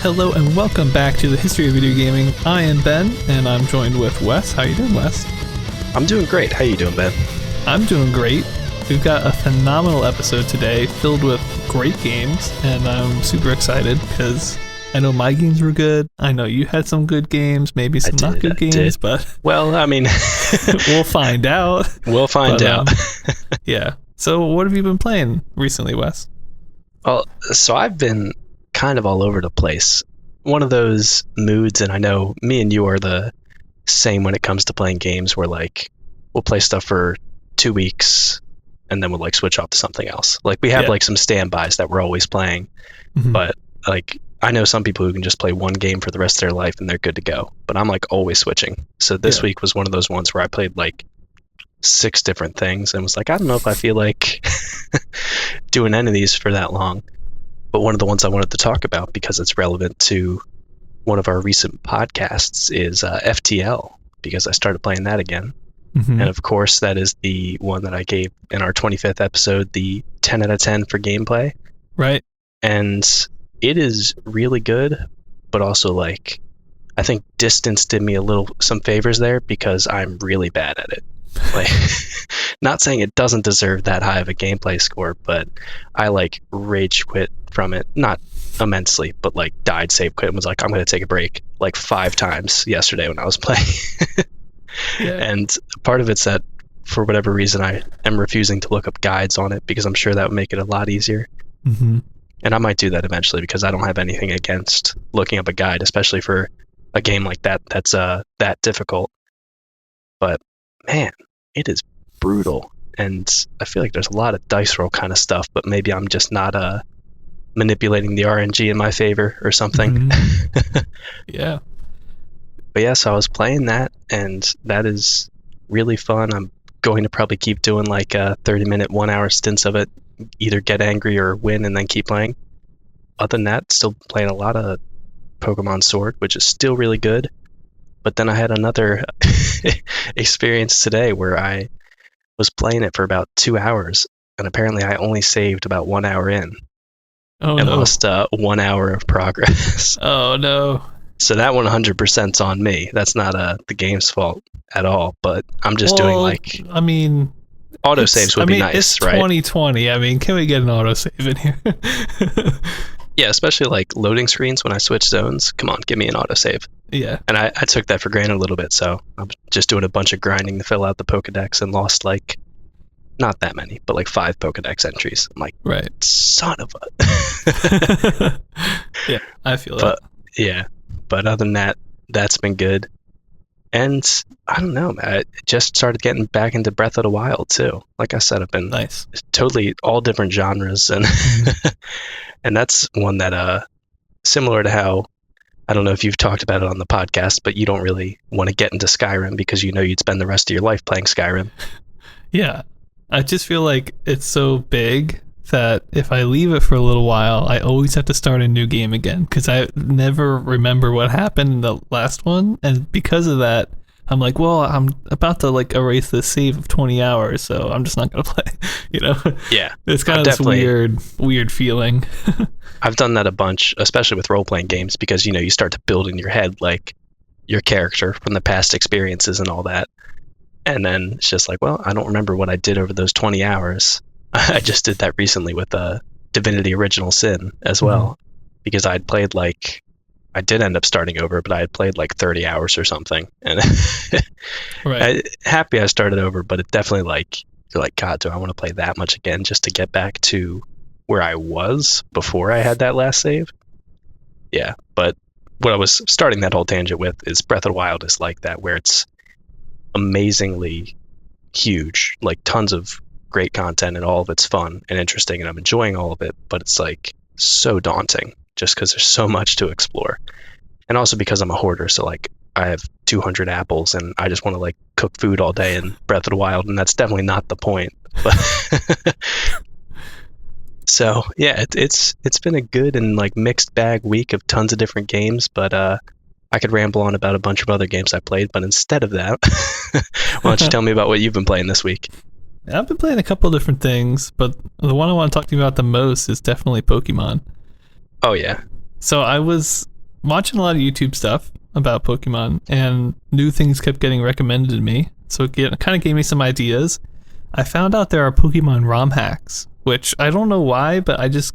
Hello and welcome back to the History of Video Gaming. I am Ben, and I'm joined with Wes. How you doing, Wes? I'm doing great. How you doing, Ben? I'm doing great. We've got a phenomenal episode today filled with great games, and I'm super excited because I know my games were good. I know you had some good games, maybe some not good games, but... Well, I mean... we'll find out. We'll find out. Yeah. So what have you been playing recently, Wes? Well, so I've been kind of all over the place. One of those moods, and I know me and you are the same when it comes to playing games, where like we'll play stuff for 2 weeks and then we'll like switch off to something else. Like we have like some standbys that we're always playing, but like I know some people who can just play one game for the rest of their life and they're good to go, but I'm like always switching. So this week was one of those ones where I played like 6 different things and was like, I don't know if I feel like doing any of these for that long. But one of the ones I wanted to talk about, because it's relevant to one of our recent podcasts, is FTL, because I started playing that again. And of course, that is the one that I gave in our 25th episode, the 10 out of 10 for gameplay. Right. And it is really good, but also like, I think distance did me some favors there because I'm really bad at it. Like, not saying it doesn't deserve that high of a gameplay score, but I like rage quit from it, not immensely, but like died, save quit, and was like, I'm going to take a break like 5 times yesterday when I was playing. And part of it's that for whatever reason I am refusing to look up guides on it, because I'm sure that would make it a lot easier. And I might do that eventually, because I don't have anything against looking up a guide, especially for a game like that that's that difficult. But man, it is brutal, and I feel like there's a lot of dice roll kind of stuff, but maybe I'm just not manipulating the RNG in my favor or something. Yeah. But yeah, so I was playing that, and that is really fun. I'm going to probably keep doing like 30-minute, 1-hour stints of it, either get angry or win and then keep playing. Other than that, still playing a lot of Pokemon Sword, which is still really good. But then I had another experience today where I was playing it for about 2 hours, and apparently I only saved about 1 hour in. Lost 1 hour of progress. Oh, no. So that 100%'s on me. That's not the game's fault at all, but I'm just doing like... I mean... Autosaves would be nice, it's right? 2020. I mean, can we get an autosave in here? Yeah, especially like loading screens when I switch zones. Come on, give me an autosave. Yeah. And I took that for granted a little bit, so I'm just doing a bunch of grinding to fill out the Pokedex and lost like, not that many, but like 5 Pokedex entries. I'm like, right. Son of a... Yeah, I feel that. Yeah, but other than that, that's been good. And I don't know, man, I just started getting back into Breath of the Wild too. Like I said, I've been totally all different genres, and and that's one that similar to how, I don't know if you've talked about it on the podcast, but you don't really want to get into Skyrim because you know you'd spend the rest of your life playing Skyrim. Yeah, I just feel like it's so big that if I leave it for a little while, I always have to start a new game again, because I never remember what happened in the last one, and because of that, I'm like, well, I'm about to like erase this save of 20 hours, so I'm just not gonna play. You know? Yeah, it's kind of this weird feeling. I've done that a bunch, especially with role-playing games, because you know you start to build in your head like your character from the past experiences and all that, and then it's just like, well, I don't remember what I did over those 20 hours. I just did that recently with Divinity Original Sin as well, because I'd played like, I did end up starting over, but I had played like 30 hours or something, and happy I started over, but it definitely like, you're like, God, do I want to play that much again just to get back to where I was before I had that last save? Yeah, but what I was starting that whole tangent with is Breath of the Wild is like that, where it's amazingly huge, like tons of great content, and all of it's fun and interesting, and I'm enjoying all of it, but it's like so daunting just because there's so much to explore. And also because I'm a hoarder, so like I have 200 apples and I just want to like cook food all day in Breath of the Wild, and that's definitely not the point. But so yeah, it's been a good and like mixed bag week of tons of different games, but I could ramble on about a bunch of other games I played, but instead of that, why don't you tell me about what you've been playing this week? I've been playing a couple of different things, but the one I want to talk to you about the most is definitely Pokemon. Oh, yeah. So I was watching a lot of YouTube stuff about Pokemon, and new things kept getting recommended to me. So it kind of gave me some ideas. I found out there are Pokemon ROM hacks, which I don't know why, but I just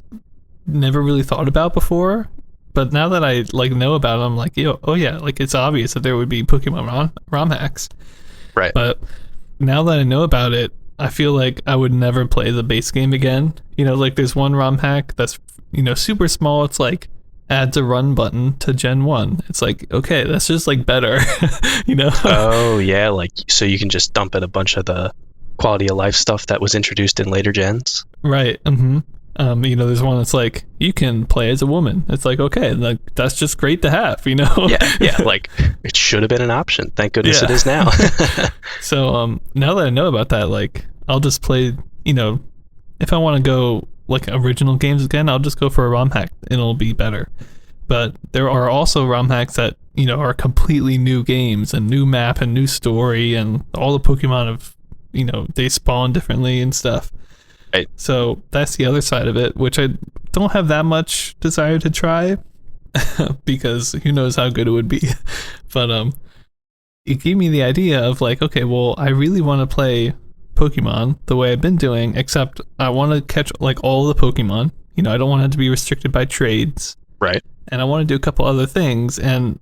never really thought about before. But now that I like know about it, I'm like, oh yeah, like it's obvious that there would be Pokemon ROM hacks. Right. But now that I know about it, I feel like I would never play the base game again. Like there's one ROM hack that's super small. It's like adds a run button to Gen 1. It's like, okay, that's just like better, Oh, yeah, like so you can just dump in a bunch of the quality of life stuff that was introduced in later gens. Right. Mm-hmm. There's one that's like you can play as a woman. It's like, okay, like that's just great to have, Yeah, like it should have been an option. Thank goodness it is now. So now that I know about that, like I'll just play, if I want to go like original games again, I'll just go for a ROM hack and it'll be better. But there are also ROM hacks that, are completely new games and new map and new story, and all the Pokemon have, they spawn differently and stuff. Right. So that's the other side of it, which I don't have that much desire to try because who knows how good it would be. But it gave me the idea of like, okay, well, I really want to play Pokemon the way I've been doing, except I want to catch like all the Pokemon. I don't want it to be restricted by trades. Right. And I want to do a couple other things. And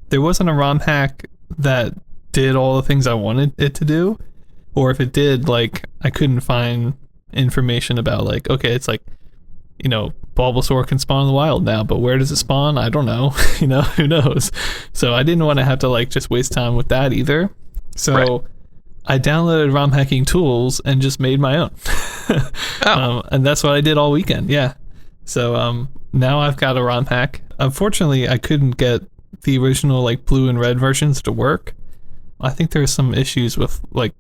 there wasn't a ROM hack that did all the things I wanted it to do. Or if it did, like, I couldn't find information about like, okay, it's like, Bulbasaur can spawn in the wild now, but where does it spawn? I don't know. Who knows? So I didn't want to have to like just waste time with that either. So right. I downloaded ROM hacking tools and just made my own. And that's what I did all weekend. Yeah. So now I've got a ROM hack. Unfortunately, I couldn't get the original like blue and red versions to work. I think there's some issues with like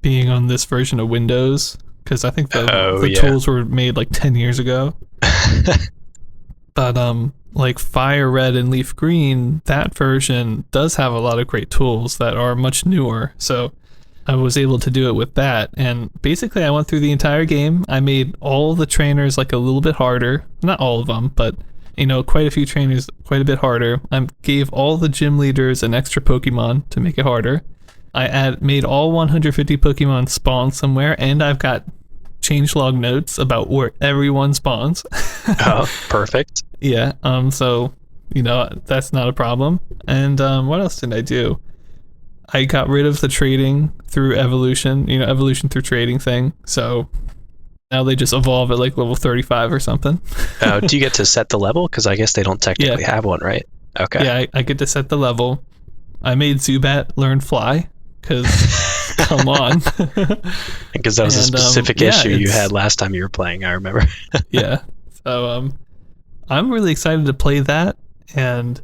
being on this version of Windows, because I think the tools were made like 10 years ago. But like Fire Red and Leaf Green, that version does have a lot of great tools that are much newer. So I was able to do it with that. And basically I went through the entire game. I made all the trainers like a little bit harder. Not all of them, but quite a few trainers quite a bit harder. I gave all the gym leaders an extra Pokemon to make it harder. I made all 150 Pokemon spawn somewhere, and I've got changelog notes about where everyone spawns. Oh, perfect. Yeah. So that's not a problem. And what else did I do? I got rid of the trading through evolution. Evolution through trading thing. So now they just evolve at like level 35 or something. Do you get to set the level? Because I guess they don't technically have one, right? Okay. Yeah, I get to set the level. I made Zubat learn fly. Because come on. Because that was a specific issue you had last time you were playing, I remember. Yeah. So I'm really excited to play that, and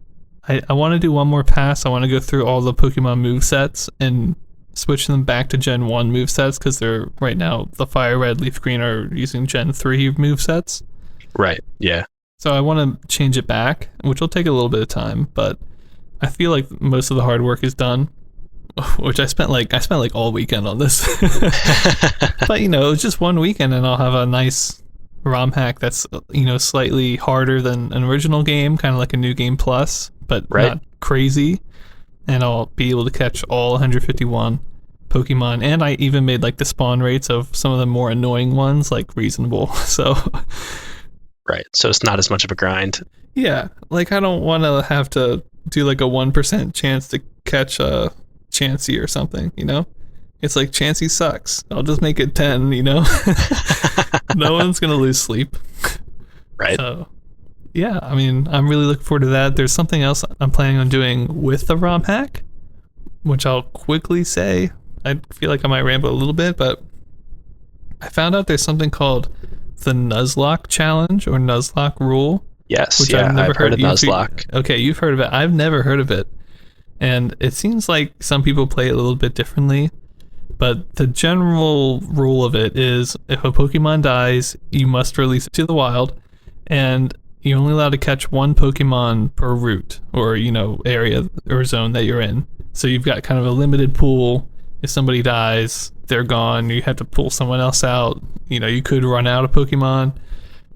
I want to do one more pass. I want to go through all the Pokemon movesets and switch them back to Gen 1 movesets, because they're right now the Fire Red, Leaf Green are using Gen 3 movesets. Right, yeah. So I want to change it back, which will take a little bit of time, but I feel like most of the hard work is done. Which I spent like all weekend on this. But it was just one weekend, and I'll have a nice ROM hack that's slightly harder than an original game, kind of like a new game plus, but not crazy. And I'll be able to catch all 151 Pokemon, and I even made like the spawn rates of some of the more annoying ones like reasonable. So right, so it's not as much of a grind. Yeah, like I don't want to have to do like a 1% chance to catch a Chansey or something, it's like Chansey sucks. I'll just make it 10, No one's gonna lose sleep. Right. So yeah, I mean, I'm really looking forward to that. There's something else I'm planning on doing with the ROM hack, which I'll quickly say. I feel like I might ramble a little bit, but I found out there's something called the Nuzlocke challenge or Nuzlocke rule. Yes, which I've heard of Nuzlocke. Okay, you've heard of it. I've never heard of it. And it seems like some people play it a little bit differently, but the general rule of it is if a Pokemon dies, you must release it to the wild, and you're only allowed to catch one Pokemon per route or, area or zone that you're in. So you've got kind of a limited pool. If somebody dies, they're gone. You have to pull someone else out. You could run out of Pokemon.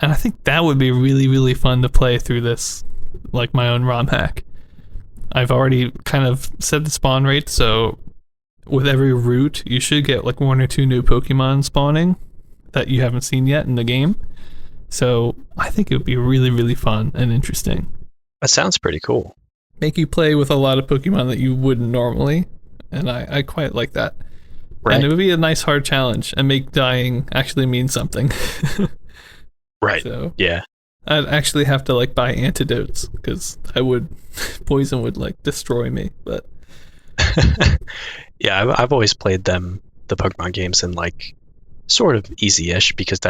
And I think that would be really, really fun to play through this, like my own ROM hack. I've already kind of set the spawn rate, so with every route, you should get like 1 or 2 new Pokemon spawning that you haven't seen yet in the game. So I think it would be really, really fun and interesting. That sounds pretty cool. Make you play with a lot of Pokemon that you wouldn't normally, and I quite like that. Right. And it would be a nice hard challenge and make dying actually mean something. Right. So yeah. I'd actually have to like buy antidotes because poison would like destroy me. But yeah, I've always played the Pokemon games in like sort of easy-ish because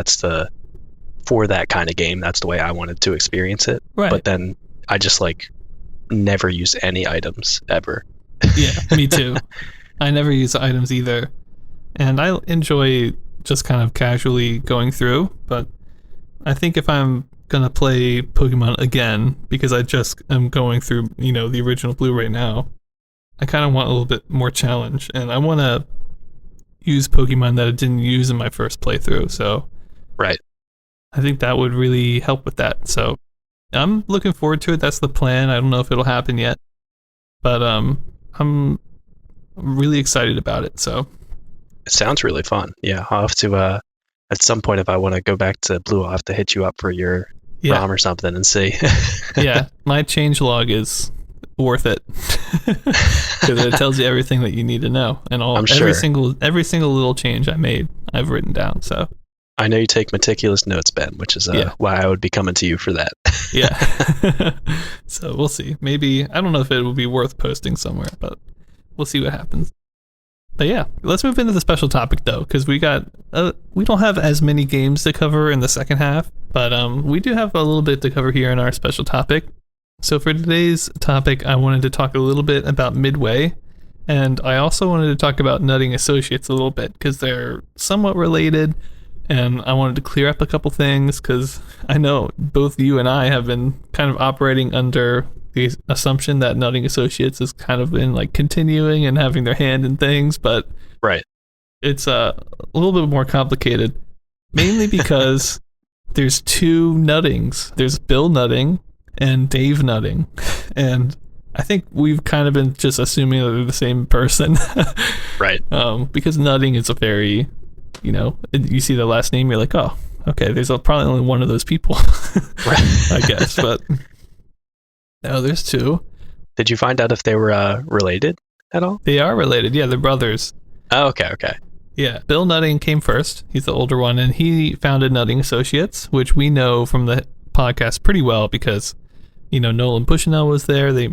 for that kind of game, that's the way I wanted to experience it. Right. But then I just like never use any items ever. Yeah, me too. I never use items either. And I enjoy just kind of casually going through, but I think if I'm going to play Pokemon again, because I just am going through, the original Blue right now, I kind of want a little bit more challenge, and I want to use Pokemon that I didn't use in my first playthrough, so right. I think that would really help with that. So I'm looking forward to it. That's the plan. I don't know if it'll happen yet, but I'm really excited about it. So it sounds really fun. Yeah, I'll have to at some point, if I want to go back to Blue, I'll have to hit you up for your ROM or something and see. Yeah, my changelog is worth it because it tells you everything that you need to know, and every single little change I made, I've written down. So I know you take meticulous notes, Ben, which is why I would be coming to you for that. Yeah. So we'll see. Maybe, I don't know if it will be worth posting somewhere, but we'll see what happens. But yeah, let's move into the special topic though, because we don't have as many games to cover in the second half, but we do have a little bit to cover here in our special topic. So for today's topic, I wanted to talk a little bit about Midway, and I also wanted to talk about Nutting Associates a little bit because they're somewhat related, and I wanted to clear up a couple things because I know both you and I have been kind of operating under the assumption that Nutting Associates has kind of been like continuing and having their hand in things, but right, it's a little bit more complicated, mainly because there's 2 Nuttings. There's Bill Nutting and Dave Nutting, and I think we've kind of been just assuming that they're the same person. Right. Because Nutting is a very, you see the last name, you're like, oh, okay, there's probably only one of those people. Right. I guess, but no, there's 2. Did you find out if they were related at all? They are related, yeah, they're brothers. Oh, okay. Yeah, Bill Nutting came first. He's the older one, and he founded Nutting Associates, which we know from the podcast pretty well because, Nolan Bushnell was there. They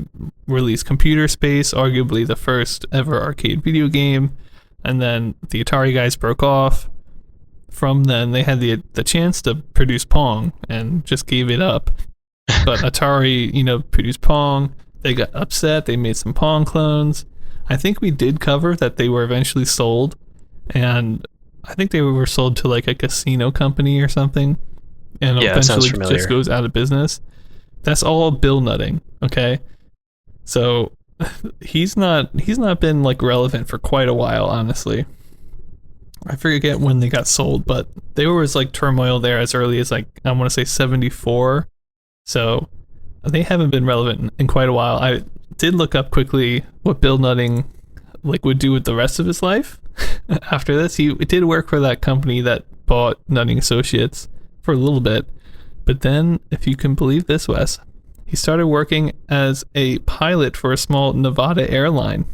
released Computer Space, arguably the first ever arcade video game, and then the Atari guys broke off. From then, they had the chance to produce Pong and just gave it up. But Atari, produced Pong. They got upset. They made some Pong clones. I think we did cover that they were eventually sold, and I think they were sold to like a casino company or something, and eventually just goes out of business. That's all Bill Nutting, okay? So he's not been like relevant for quite a while, honestly. I forget when they got sold, but there was like turmoil there as early as like I want to say 74. So they haven't been relevant in quite a while. I did look up quickly what Bill Nutting like would do with the rest of his life after this. He did work for that company that bought Nutting Associates for a little bit, but then, if you can believe this, Wes, he started working as a pilot for a small Nevada airline.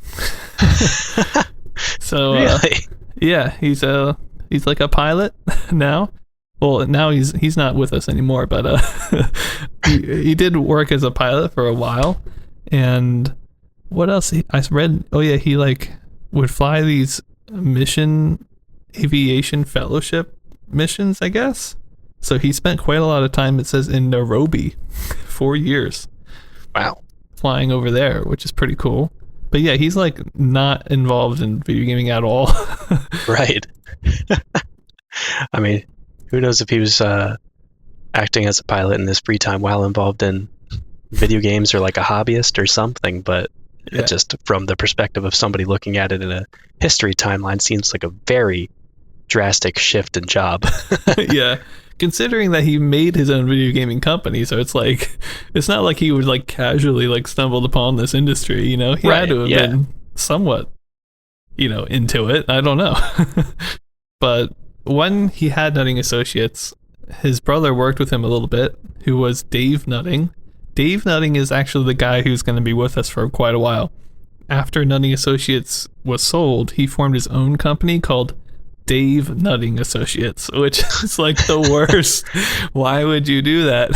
So really? Yeah, he's like a pilot now. Well, now he's not with us anymore, but he did work as a pilot for a while. And what else? I read. Oh yeah, he like would fly these aviation fellowship missions, I guess. So he spent quite a lot of time, it says, in Nairobi, 4 years. Wow. Flying over there, which is pretty cool. But yeah, he's like not involved in video gaming at all. Right. I mean, who knows if he was acting as a pilot in his free time while involved in video games or like a hobbyist or something, but it just from the perspective of somebody looking at it in a history timeline seems like a very drastic shift in job. Yeah. considering that he made his own video gaming company, so it's like it's not like he would like casually like stumbled upon this industry, you know. He had to have been somewhat, you know, into it. I don't know. But when he had Nutting Associates, his brother worked with him a little bit, who was Dave Nutting. Dave Nutting is actually the guy who's going to be with us for quite a while. After Nutting Associates was sold, he formed his own company called Dave Nutting Associates, which is like the worst. Why would you do that?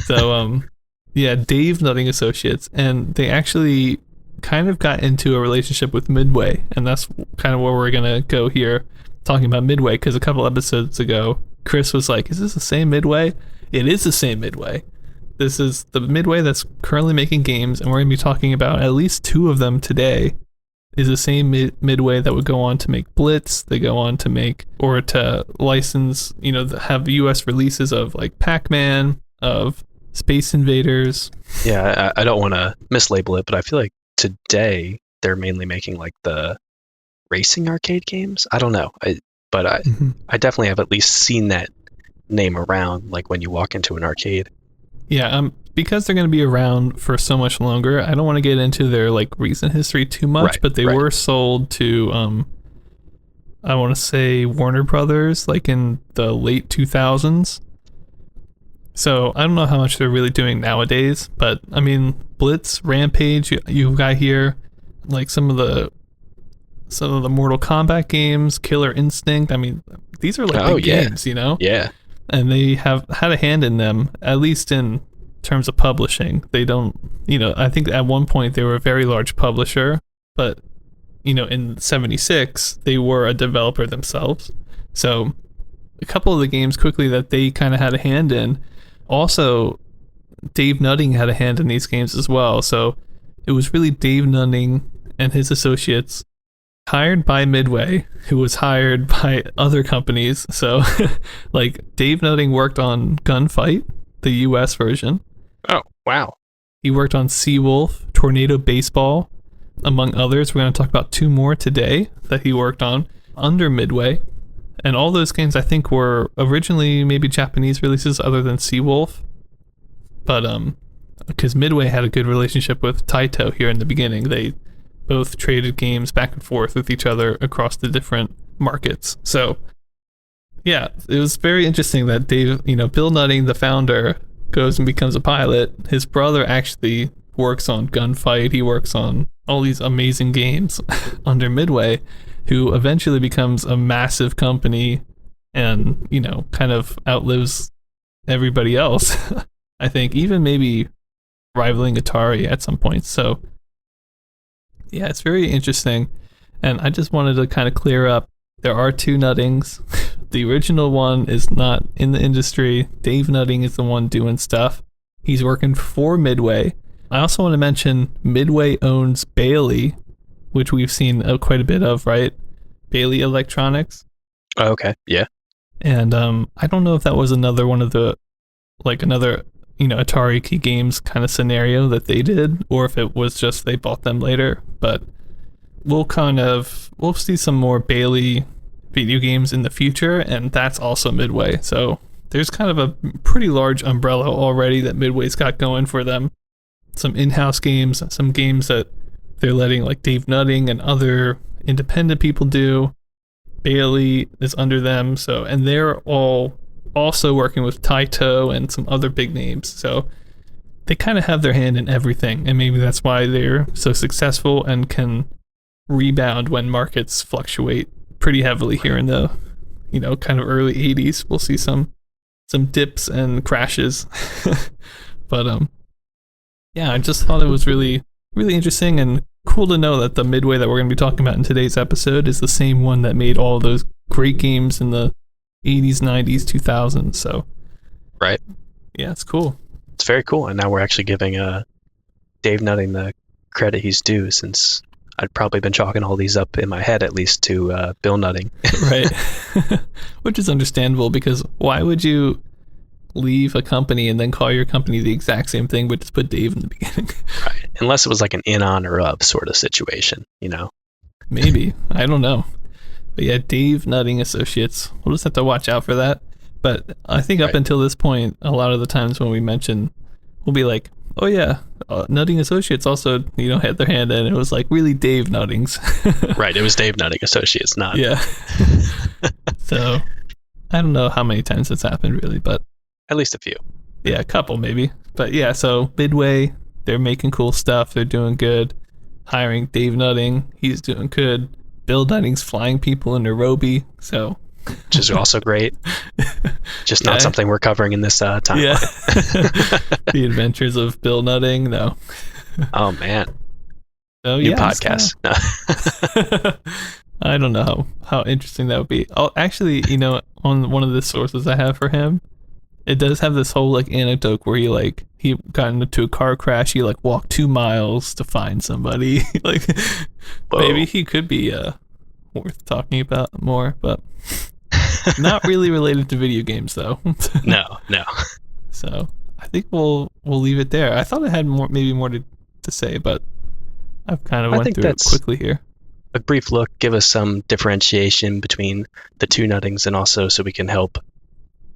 So, yeah, Dave Nutting Associates, and they actually kind of got into a relationship with Midway, and that's kind of where we're gonna go here, talking about Midway, because a couple episodes ago, Chris was like, "Is this the same Midway?" It is the same Midway. This is the Midway that's currently making games, and we're gonna be talking about at least two of them today. Is the same Midway that would go on to make Blitz, they go on to make, or to license, you know, have US releases of like Pac-Man, of Space Invaders. Yeah, I don't want to mislabel it, but I feel like today they're mainly making like the racing arcade games. I don't know, but I definitely have at least seen that name around, like when you walk into an arcade. Yeah, because they're going to be around for so much longer, I don't want to get into their like recent history too much, Right, but they right. were sold to I want to say Warner Brothers like in the late 2000s. So I don't know how much they're really doing nowadays, but I mean Blitz, Rampage, you've got here like some of the Mortal Kombat games, Killer Instinct. I mean, these are like big games, you know? Yeah. And they have had a hand in them, at least in terms of publishing. They don't, you know, I think at one point they were a very large publisher, but, you know, in 76, they were a developer themselves. So a couple of the games quickly that they kind of had a hand in, also Dave Nutting had a hand in these games as well. So it was really Dave Nutting and his associates hired by Midway, who was hired by other companies. So like Dave Nutting worked on Gunfight, the US version. Oh, wow. He worked on Seawolf, Tornado Baseball, among others. We're going to talk about two more today that he worked on under Midway. And all those games I think were originally maybe Japanese releases other than Seawolf. But because Midway had a good relationship with Taito here in the beginning, they both traded games back and forth with each other across the different markets. So yeah, it was very interesting that Bill Nutting, the founder, goes and becomes a pilot. His brother actually works on Gunfight. He works on all these amazing games under Midway, who eventually becomes a massive company and, you know, kind of outlives everybody else. I think even maybe rivaling Atari at some point. So yeah, it's very interesting. And I just wanted to kind of clear up, there are two Nuttings. The original one is not in the industry. Dave Nutting is the one doing stuff. He's working for Midway. I also want to mention Midway owns Bailey, which we've seen quite a bit of, right? Bailey Electronics. Oh, okay, yeah. And I don't know if that was another one of the, like another, you know, Atari Key Games kind of scenario that they did, or if it was just they bought them later. But we'll see some more Bailey video games in the future, and that's also Midway. So there's kind of a pretty large umbrella already that Midway's got going for them. Some in-house games, some games that they're letting like Dave Nutting and other independent people do. Bailey is under them, so, and they're all also working with Taito and some other big names. So they kind of have their hand in everything, and maybe that's why they're so successful and can rebound when markets fluctuate pretty heavily here in the, you know, kind of early 80s. We'll see some dips and crashes. But yeah, I just thought it was really, really interesting and cool to know that the Midway that we're going to be talking about in today's episode is the same one that made all those great games in the 80s, 90s, 2000s. So right. Yeah, it's cool. It's very cool. And now we're actually giving Dave Nutting the credit he's due, since I'd probably been chalking all these up in my head at least to Bill Nutting. Right. Which is understandable, because why would you leave a company and then call your company the exact same thing but just put Dave in the beginning? Right. Unless it was like an in honor of sort of situation, you know? Maybe. I don't know. But yeah, Dave Nutting Associates. We'll just have to watch out for that. But I think up Right. until this point, a lot of the times when we mention, we'll be like, oh yeah, Nutting Associates also, had their hand in it. It was like really Dave Nuttings. Right. It was Dave Nutting Associates, not. Yeah. So I don't know how many times it's happened really, but At least a few. yeah, a couple maybe. But yeah, so Midway, they're making cool stuff. They're doing good. Hiring Dave Nutting, he's doing good. Bill Nutting's flying people in Nairobi, so Which is also great. Just not Yeah. something we're covering in this time. yeah. The Adventures of Bill Nutting, no. Oh, man. So New yeah, podcast. I don't know how interesting that would be. Oh, actually, on one of the sources I have for him, it does have this whole like anecdote where he got into a car crash. He like walked 2 miles to find somebody. Like Whoa. maybe he could be worth talking about more, but not really related to video games though. No. So I think we'll leave it there. I thought I had maybe more to say, but I've kind of I went think through it that's- quickly here. A brief look, give us some differentiation between the two Nuttings, and also so we can help,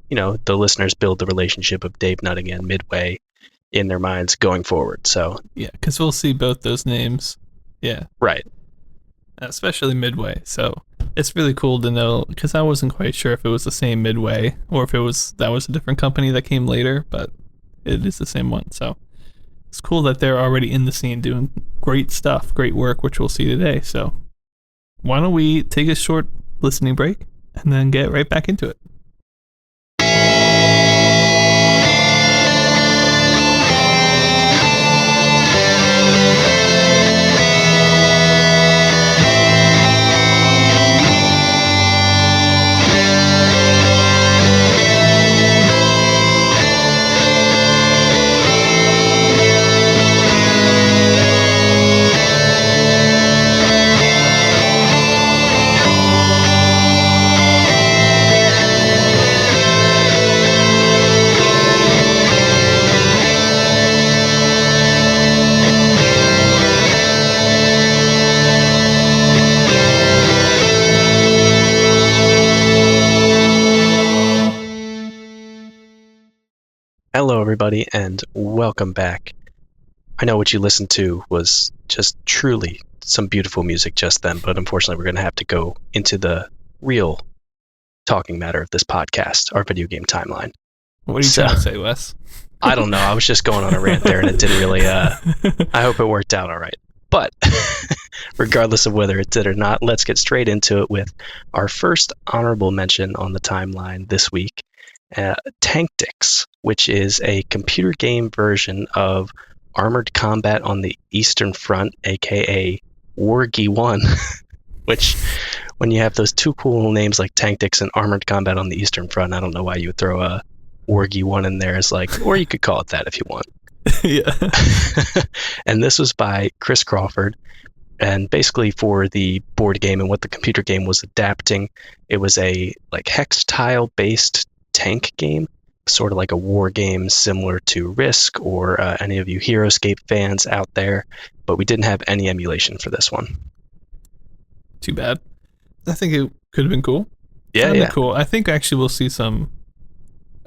the listeners build the relationship of Dave Nutting and Midway in their minds going forward. So, Yeah, because we'll see both those names. Yeah, right. especially Midway. So it's really cool to know, because I wasn't quite sure if it was the same Midway or if that was a different company that came later, but it is the same one. So it's cool that they're already in the scene doing great stuff, great work, which we'll see today. So why don't we take a short listening break and then get right back into it. Hello, everybody, and welcome back. I know what you listened to was just truly some beautiful music just then, but unfortunately, we're going to have to go into the real talking matter of this podcast, our video game timeline. What are you trying to say, Wes? I don't know. I was just going on a rant there, and it didn't really. I hope it worked out all right. But regardless of whether it did or not, let's get straight into it with our first honorable mention on the timeline this week. Tactics, which is a computer game version of Armored Combat on the Eastern Front, aka Wargy 1, which, when you have those two cool names like Tactics and Armored Combat on the Eastern Front, I don't know why you would throw a Wargy 1 in there as or you could call it that if you want. Yeah. And this was by Chris Crawford, and basically for the board game and what the computer game was adapting, it was a hex tile based tank game, sort of like a war game similar to Risk or any of you HeroScape fans out there, but we didn't have any emulation for this one. Too bad. I think it could have been cool. Yeah. Cool. I think actually we'll see some.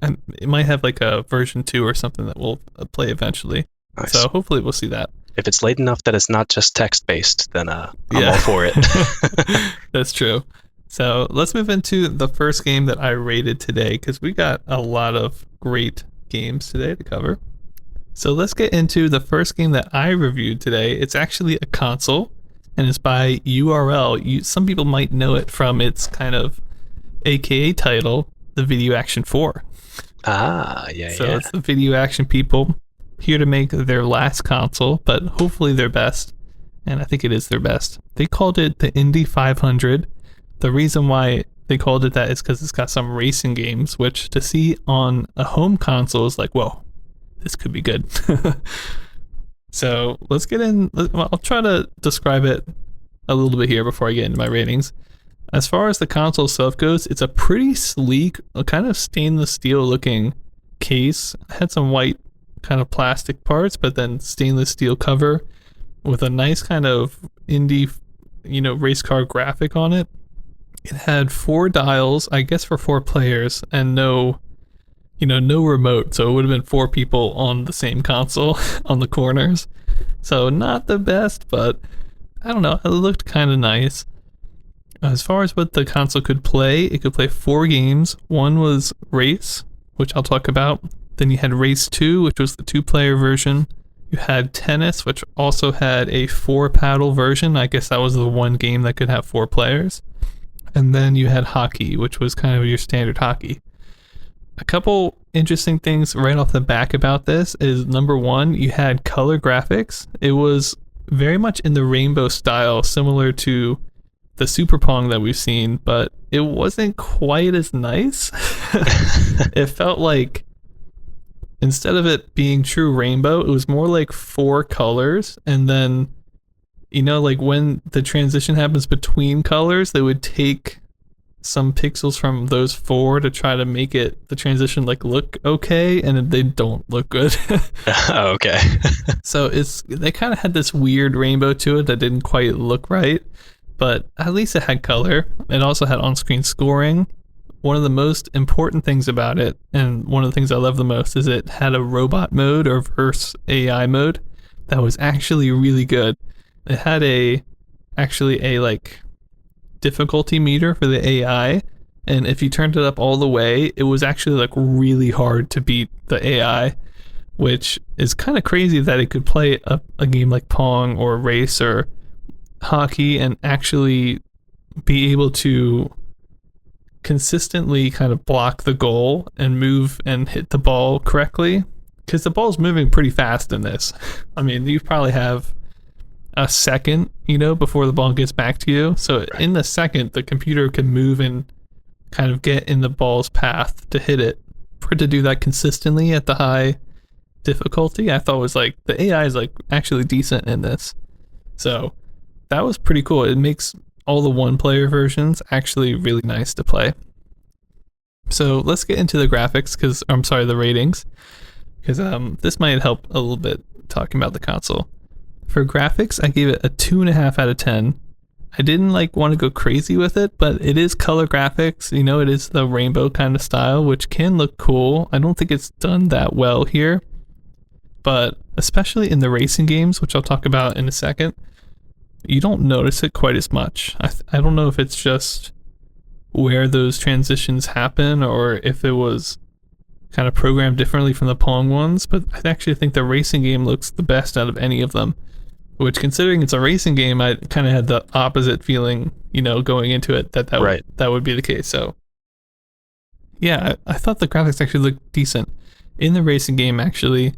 It might have a version 2 or something that we'll play eventually. Nice. So hopefully we'll see that. If it's late enough that it's not just text based, then I'm all for it. That's true. So let's move into the first game that I rated today, because we got a lot of great games today to cover. So let's get into the first game that I reviewed today. It's actually a console, and it's by URL. Some people might know it from its kind of AKA title, the Video Action 4. So it's the Video Action people here to make their last console, but hopefully their best. And I think it is their best. They called it the Indy 500. The reason why they called it that is because it's got some racing games, which to see on a home console is whoa, this could be good. So let's get in. I'll try to describe it a little bit here before I get into my ratings. As far as the console itself goes, it's a pretty sleek, kind of stainless steel looking case. It had some white kind of plastic parts, but then stainless steel cover with a nice kind of Indy, race car graphic on it. It had 4 dials, I guess for 4 players, and no remote. So it would have been 4 people on the same console on the corners. So not the best, but I don't know. It looked kind of nice. As far as what the console could play, it could play 4 games. One was Race, which I'll talk about. Then you had Race 2, which was the 2-player version. You had Tennis, which also had a 4-paddle version. I guess that was the one game that could have 4 players. And then you had Hockey, which was kind of your standard hockey. A couple interesting things right off the back about this is, number one, you had color graphics. It was very much in the rainbow style, similar to the Super Pong that we've seen, but it wasn't quite as nice. It felt like instead of it being true rainbow, it was more like 4 colors, and then like when the transition happens between colors, they would take some pixels from those 4 to try to make the transition look okay, and they don't look good. Okay. So they kind of had this weird rainbow to it that didn't quite look right, but at least it had color. It also had on-screen scoring. One of the most important things about it, and one of the things I love the most, is it had a robot mode or verse AI mode that was actually really good. It had actually a difficulty meter for the AI, and if you turned it up all the way, it was actually really hard to beat the AI, which is kind of crazy that it could play a game like Pong or Race or Hockey and actually be able to consistently kind of block the goal and move and hit the ball correctly, because the ball's moving pretty fast in this. I mean, you probably have a second, before the ball gets back to you. So right. In the second, the computer can move and kind of get in the ball's path to hit it. For it to do that consistently at the high difficulty, I thought was the AI is actually decent in this. So that was pretty cool. It makes all the 1-player versions actually really nice to play. So let's get into the graphics, the ratings, because this might help a little bit talking about the console. For graphics, I gave it a 2.5 out of 10. I didn't want to go crazy with it, but it is color graphics. It is the rainbow kind of style, which can look cool. I don't think it's done that well here, but especially in the racing games, which I'll talk about in a second, you don't notice it quite as much. I don't know if it's just where those transitions happen or if it was kind of programmed differently from the Pong ones, but I actually think the racing game looks the best out of any of them. Which, considering it's a racing game, I kind of had the opposite feeling, going into it that right. that would be the case. So, yeah, I thought the graphics actually looked decent. In the racing game, actually,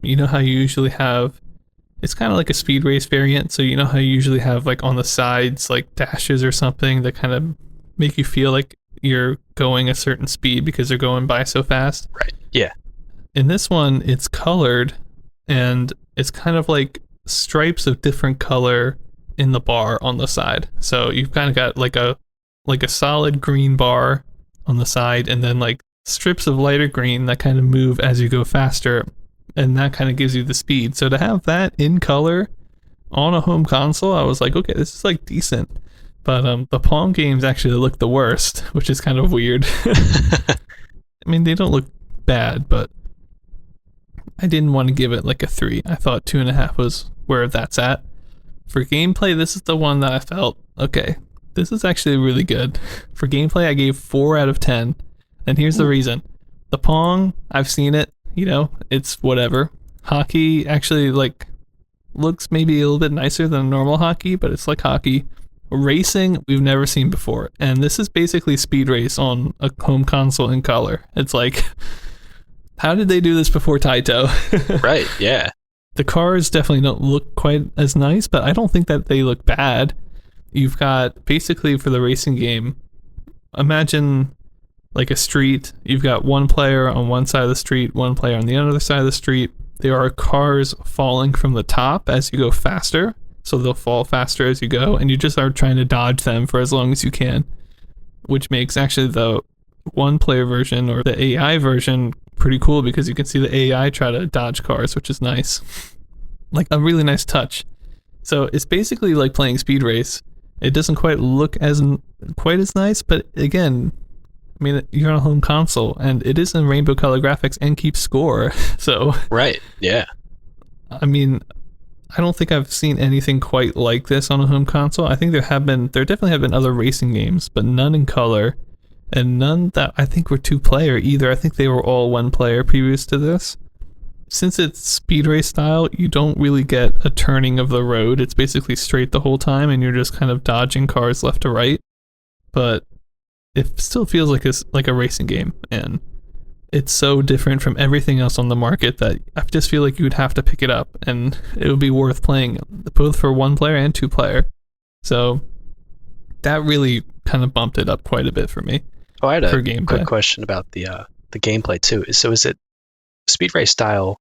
how you usually have, it's kind of like a speed race variant. So, how you usually have, on the sides, dashes or something that kind of make you feel like you're going a certain speed because they're going by so fast. Right, yeah. In this one, it's colored, and it's kind of stripes of different color in the bar on the side. So you've kind of got a solid green bar on the side, and then strips of lighter green that kind of move as you go faster, and that kind of gives you the speed. So to have that in color on a home console, I was okay, this is decent. But the Pong games actually look the worst, which is kind of weird. I mean, they don't look bad, but I didn't want to give it a 3. I thought 2.5 was where that's at. For gameplay, this is the one that I felt, okay, this is actually really good. For gameplay, I gave 4 out of 10. And here's the reason. The Pong, I've seen it, it's whatever. Hockey actually looks maybe a little bit nicer than normal hockey, but it's like hockey. Racing, we've never seen before. And this is basically Speed Race on a home console in color. It's how did they do this before Taito? Right, yeah. The cars definitely don't look quite as nice, but I don't think that they look bad. You've got, basically for the racing game, imagine a street. You've got 1 player on one side of the street, 1 player on the other side of the street. There are cars falling from the top as you go faster, so they'll fall faster as you go, and you just are trying to dodge them for as long as you can, which makes actually the 1-player version or the AI version pretty cool, because you can see the AI try to dodge cars, which is nice. A really nice touch. So it's basically like playing Speed Race, It doesn't quite as nice, but again, I mean, you're on a home console, and it is in rainbow color graphics and keeps score. So, Right. Yeah. I mean, I don't think I've seen anything quite like this on a home console. I think there definitely have been other racing games, but none in color, and none that I think were 2-player either. I think they were all 1-player previous to this. Since it's speed race style, you don't really get a turning of the road. It's basically straight the whole time, and you're just kind of dodging cars left to right. But it still feels like a racing game, and it's so different from everything else on the market that I just feel like you would have to pick it up, and it would be worth playing both for 1-player and 2-player. So that really kind of bumped it up quite a bit for me. Oh, I had for a gameplay. quick question about the gameplay too. So is it speed race style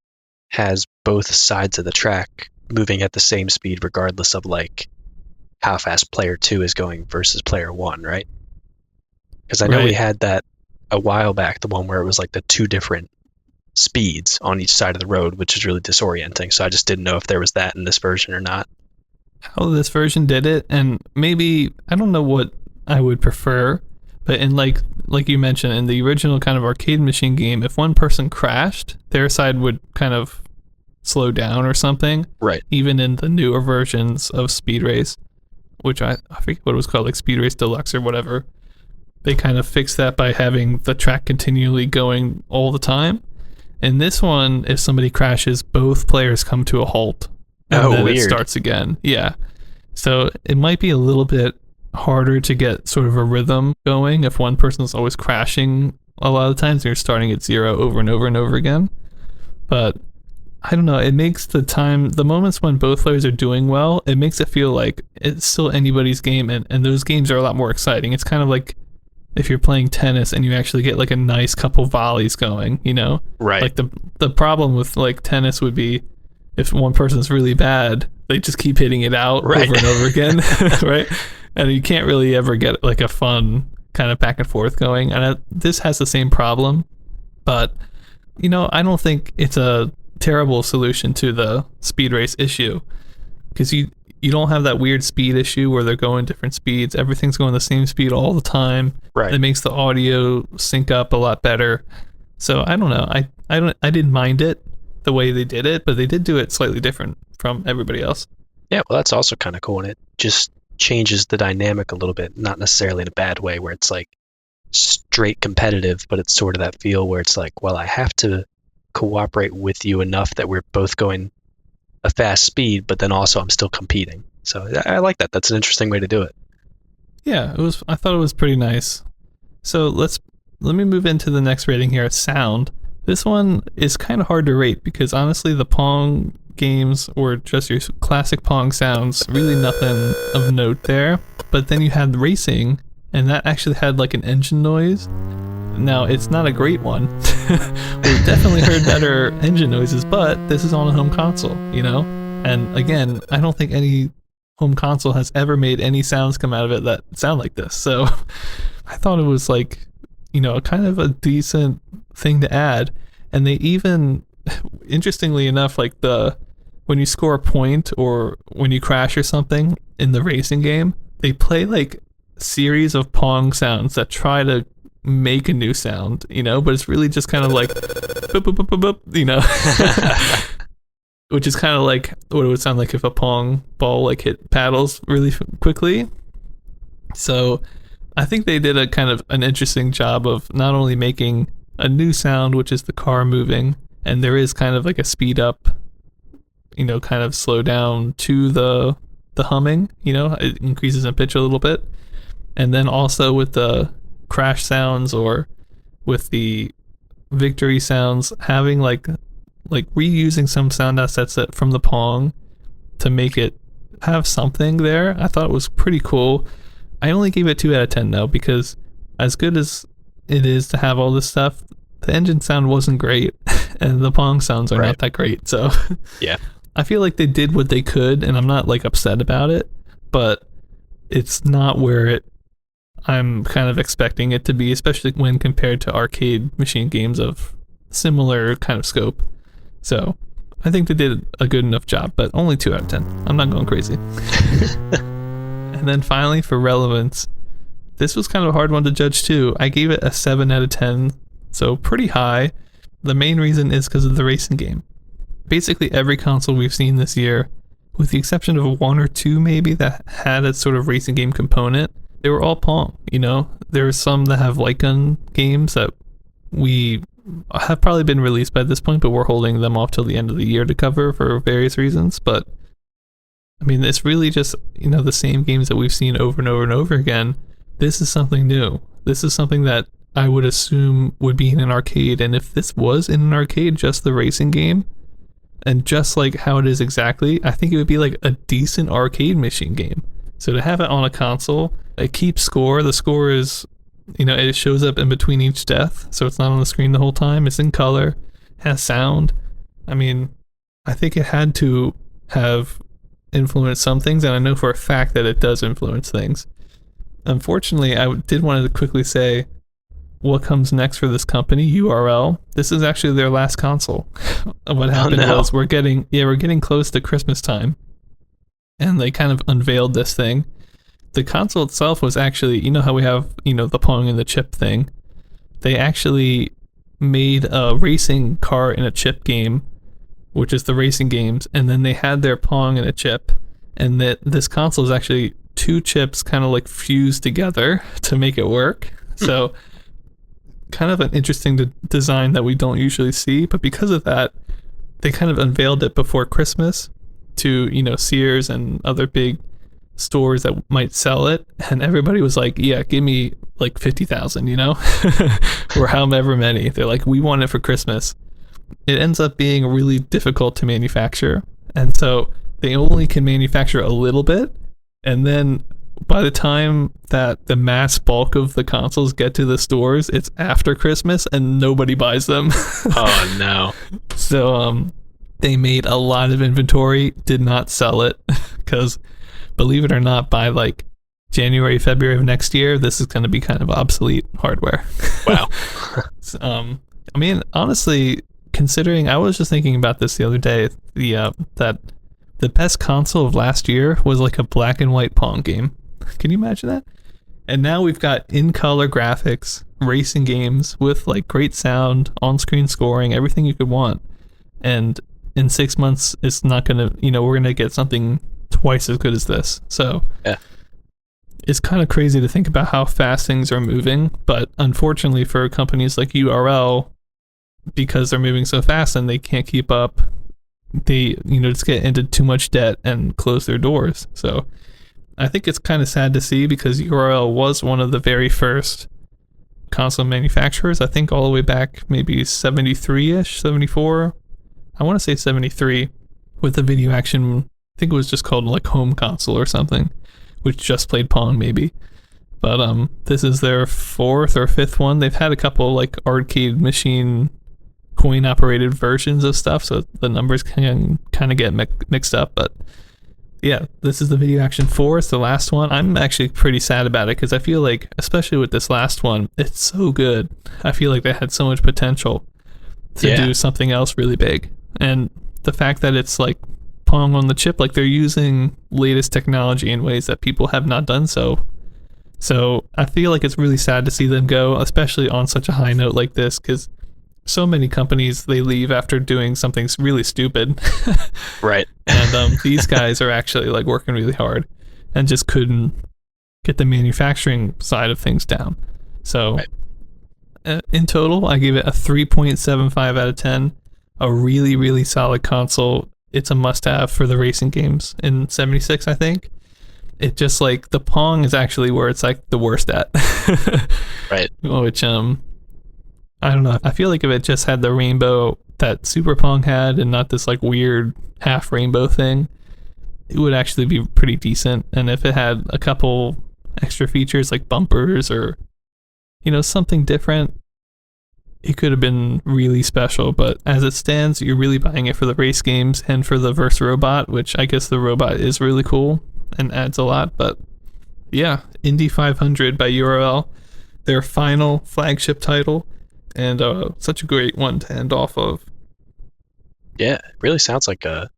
has both sides of the track moving at the same speed regardless of like how fast player 2 is going versus player 1, right? Because I know we had that a while back, the one where it was like the 2 different speeds on each side of the road, which is really disorienting. So I just didn't know if there was that in this version or not. How this version did it, and maybe I don't know what I would prefer, but in like you mentioned in the original kind of arcade machine game, if one person crashed, their side would kind of slow down or something. Right. Even in the newer versions of Speed Race, which I forget what it was called, like Speed Race Deluxe or whatever. They kind of fixed that by having the track continually going all the time. In this one, if somebody crashes, both players come to a halt. And then weird. It starts again. Yeah. So it might be a little bit harder to get sort of a rhythm going if one person's always crashing a lot of times and you're starting at 0 over and over and over again. But I don't know, it makes the moments when both players are doing well, it makes it feel like it's still anybody's game, and those games are a lot more exciting. It's kind of like if you're playing tennis and you actually get like a nice couple volleys going, you know? Right. Like the problem with like tennis would be if one person's really bad, they just keep hitting it out over and over again, right? And you can't really ever get like a fun kind of back and forth going. And this has the same problem, but you know, I don't think it's a terrible solution to the speed race issue, because you don't have that weird speed issue where they're going different speeds. Everything's going the same speed all the time. Right. It makes the audio sync up a lot better. So I don't know. I didn't mind it the way they did it, but they did do it slightly different from everybody else. Yeah, well, that's also kind of cool, and it just changes the dynamic a little bit, not necessarily in a bad way where it's like straight competitive, but it's sort of that feel where it's like, well, I have to cooperate with you enough that we're both going a fast speed, but then also I'm still competing. So I like that. That's an interesting way to do it. Yeah, I thought it was pretty nice. So let me move into the next rating here, sound. This one is kind of hard to rate because honestly the Pong games were just your classic Pong sounds, really nothing of note there. But then you had racing, and that actually had like an engine noise. Now, it's not a great one. We've definitely heard better engine noises, but this is on a home console, you know? And again, I don't think any home console has ever made any sounds come out of it that sound like this. So I thought it was like, you know, kind of a decent thing to add. And they even, interestingly enough, like when you score a point or when you crash or something in the racing game, they play like a series of Pong sounds that try to make a new sound, you know, but it's really just kind of like boop, boop, boop, boop, boop, you know. Which is kind of like what it would sound like if a Pong ball like hit paddles really quickly. So I think they did a kind of an interesting job of not only making a new sound, which is the car moving, and there is kind of like a speed up, you know, kind of slow down to the humming, you know, it increases in pitch a little bit. And then also with the crash sounds or with the victory sounds, having like reusing some sound assets from the Pong to make it have something there. I thought it was pretty cool. I only gave it 2 out of 10 though, because as good as it is to have all this stuff, the engine sound wasn't great and the Pong sounds are not that great. So yeah, I feel like they did what they could, and I'm not like upset about it, but it's not where I'm kind of expecting it to be, especially when compared to arcade machine games of similar kind of scope. So I think they did a good enough job, but only 2 out of 10. I'm not going crazy. And And then finally, for relevance, this was kind of a hard one to judge too. I gave it a 7 out of 10, so pretty high. The main reason is because of the racing game. Basically, every console we've seen this year, with the exception of one or two maybe that had a sort of racing game component, they were all Pong, you know? There are some that have light gun games that we have probably been released by this point, but we're holding them off till the end of the year to cover for various reasons. But I mean, it's really just, you know, the same games that we've seen over and over and over again. This is something new. This is something that I would assume would be in an arcade. And if this was in an arcade, just the racing game, and just like how it is exactly, I think it would be like a decent arcade machine game. So to have it on a console, it keeps score. The score is, you know, it shows up in between each death, so it's not on the screen the whole time. It's in color, has sound. I mean, I think it had to have influenced some things, and I know for a fact that it does influence things. Unfortunately, I did want to quickly say what comes next for this company, URL. This is actually their last console. What happened was we're getting close to Christmas time, and they kind of unveiled this thing. The console itself was actually, you know how we have, you know, the Pong and the chip thing. They actually made a racing car in a chip game, which is the racing games, and then they had their Pong in a chip, and that this console is actually two chips kind of like fused together to make it work. So kind of an interesting design that we don't usually see, but because of that, they kind of unveiled it before Christmas to, you know, Sears and other big stores that might sell it, and everybody was like, yeah, give me like 50,000, you know, or however many. They're like, we want it for Christmas. It ends up being really difficult to manufacture, and so they only can manufacture a little bit, and then by the time that the mass bulk of the consoles get to the stores, it's after Christmas and nobody buys them. Oh no. So they made a lot of inventory, did not sell it, because believe it or not, by like January, February of next year, this is going to be kind of obsolete hardware. Wow. So, I mean, honestly, considering, I was just thinking about this the other day, that the best console of last year was like a black and white Pong game. Can you imagine that? And now we've got in-color graphics, racing games with like great sound, on-screen scoring, everything you could want. And in 6 months, it's not going to, you know, we're going to get something twice as good as this. So yeah, it's kind of crazy to think about how fast things are moving. But unfortunately for companies like URL, because they're moving so fast and they can't keep up, they, you know, just get into too much debt and close their doors. So I think it's kind of sad to see, because URL was one of the very first console manufacturers. I think all the way back maybe 73-ish, 74. I want to say 73, with the video action, I think it was just called like Home Console or something, which just played Pong maybe. But this is their fourth or fifth one. They've had a couple like arcade machine coin operated versions of stuff, so the numbers can kind of get mixed up. But yeah, this is the video action 4. It's the last one. I'm actually pretty sad about it, because I feel like, especially with this last one, it's so good. I feel like they had so much potential to do something else really big. And the fact that it's like Pong on the chip, like they're using latest technology in ways that people have not done so. So I feel like it's really sad to see them go, especially on such a high note like this, because so many companies, they leave after doing something really stupid. Right. And these guys are actually like working really hard and just couldn't get the manufacturing side of things down. So in total, I give it a 3.75 out of 10. A really, really solid console. It's a must-have for the racing games in 76, I think. It just like, the Pong is actually where it's like the worst at. Right. Which, I don't know. I feel like if it just had the rainbow that Super Pong had, and not this like weird half rainbow thing, it would actually be pretty decent. And if it had a couple extra features like bumpers or, you know, something different, it could have been really special. But as it stands, you're really buying it for the race games and for the Verse Robot, which I guess the robot is really cool and adds a lot. But yeah, Indy 500 by URL, their final flagship title, and such a great one to end off of. Yeah, it really sounds like a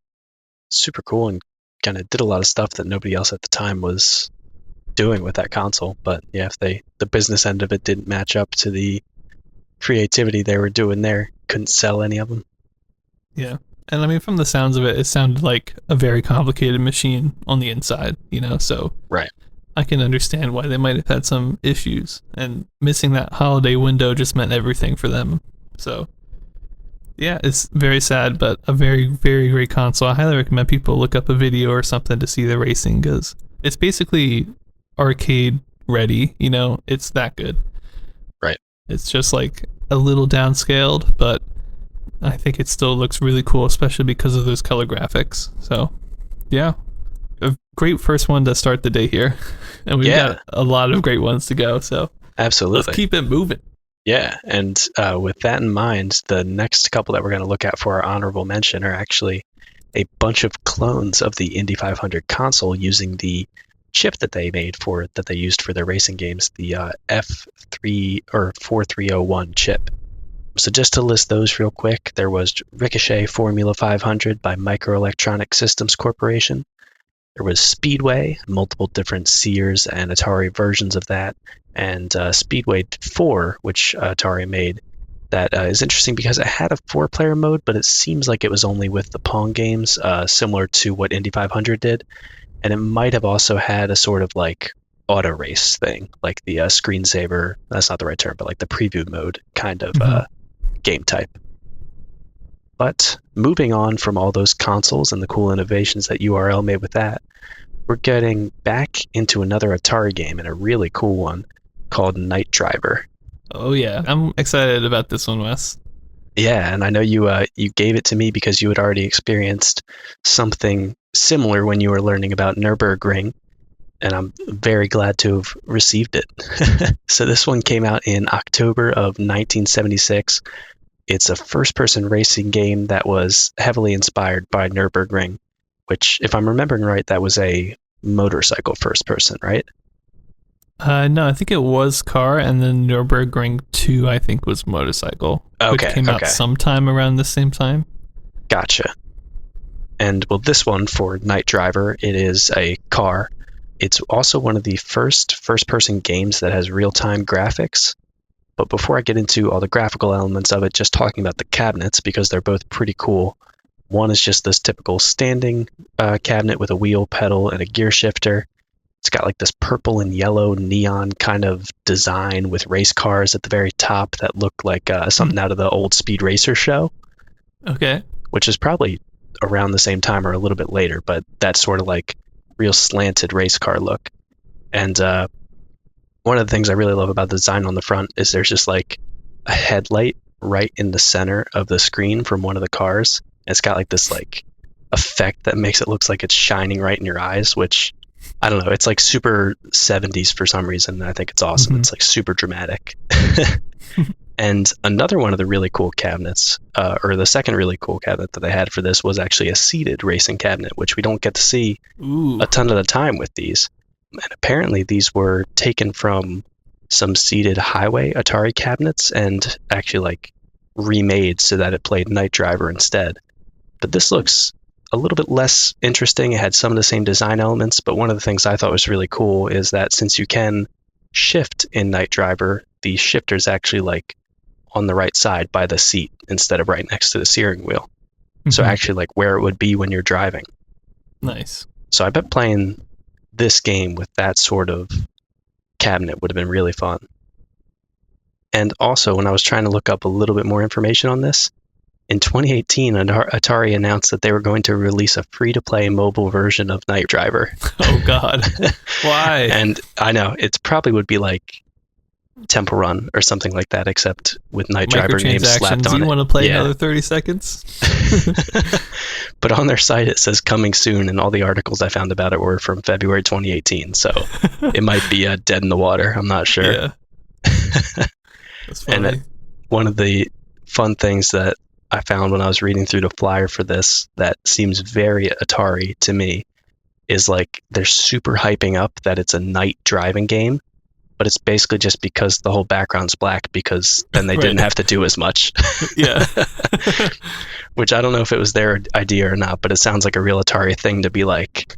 super cool, and kind of did a lot of stuff that nobody else at the time was doing with that console. But yeah, if the business end of it didn't match up to the creativity they were doing there, couldn't sell any of them. Yeah. And I mean, from the sounds of it, it sounded like a very complicated machine on the inside, so Right. I can understand why they might have had some issues. And missing that holiday window just meant everything for them. So, yeah, it's very sad, but a very, very great console. I highly recommend people look up a video or something to see the racing, because it's basically arcade ready, it's that good. Right. It's just like a little downscaled, but I think it still looks really cool, especially because of those color graphics. So, yeah, a great first one to start the day here. And we've got a lot of great ones to go. So, absolutely. Let's keep it moving. Yeah, and with that in mind, the next couple that we're going to look at for our honorable mention are actually a bunch of clones of the Indy 500 console using the chip that they used for their racing games, the F3 or 4301 chip. So just to list those real quick, there was Ricochet Formula 500 by Microelectronic Systems Corporation. There was Speedway, multiple different Sears and Atari versions of that, and Speedway 4, which Atari made. That is interesting because it had a 4-player mode, but it seems like it was only with the Pong games, similar to what Indy 500 did. And it might have also had a sort of like auto race thing, like the screensaver, that's not the right term, but like the preview mode kind of game type. But moving on from all those consoles and the cool innovations that URL made with that, we're getting back into another Atari game, and a really cool one called Night Driver. Oh yeah, I'm excited about this one, Wes. Yeah, and I know you gave it to me because you had already experienced something similar when you were learning about Nürburgring, and I'm very glad to have received it. So this one came out in October of 1976. It's a first-person racing game that was heavily inspired by Nürburgring, which, if I'm remembering right, that was a motorcycle first-person, right? No, I think it was car, and then Nürburgring 2, I think, was motorcycle, which came out sometime around the same time. Gotcha. And, well, this one, for Night Driver, it is a car. It's also one of the first-person games that has real-time graphics. But before I get into all the graphical elements of it, just talking about the cabinets, because they're both pretty cool. One is just this typical standing cabinet with a wheel, pedal, and a gear shifter. It's got like this purple and yellow neon kind of design with race cars at the very top that look like something out of the old Speed Racer show. Okay. Which is probably around the same time or a little bit later, but that sort of like real slanted race car look. And one of the things I really love about the design on the front is there's just like a headlight right in the center of the screen from one of the cars. It's got like this like effect that makes it look like it's shining right in your eyes, which I don't know. It's like super 70s for some reason. I think it's awesome. Mm-hmm. It's like super dramatic. And another one of the really cool cabinets, or the second really cool cabinet that they had for this was actually a seated racing cabinet, which we don't get to see a ton of the time with these. And apparently these were taken from some seated highway Atari cabinets and actually like remade so that it played Night Driver instead. But this looks a little bit less interesting. It had some of the same design elements, but one of the things I thought was really cool is that since you can shift in Night Driver, the shifter's actually like on the right side by the seat instead of right next to the steering wheel. Mm-hmm. So actually like where it would be when you're driving. Nice. So I bet playing this game with that sort of cabinet would have been really fun. And also, when I was trying to look up a little bit more information on this, in 2018, Atari announced that they were going to release a free-to-play mobile version of Night Driver. Oh, God. Why? And I know, it probably would be like Temple Run or something like that, except with Night Driver names slapped on it. You want to play another 30 seconds? But on their site, it says coming soon, and all the articles I found about it were from February 2018, so it might be dead in the water. I'm not sure. Yeah. That's funny. And one of the fun things that I found when I was reading through the flyer for this that seems very Atari to me is like they're super hyping up that it's a night driving game, but it's basically just because the whole background's black, because then they didn't have to do as much. Yeah. Which I don't know if it was their idea or not, but it sounds like a real Atari thing to be like,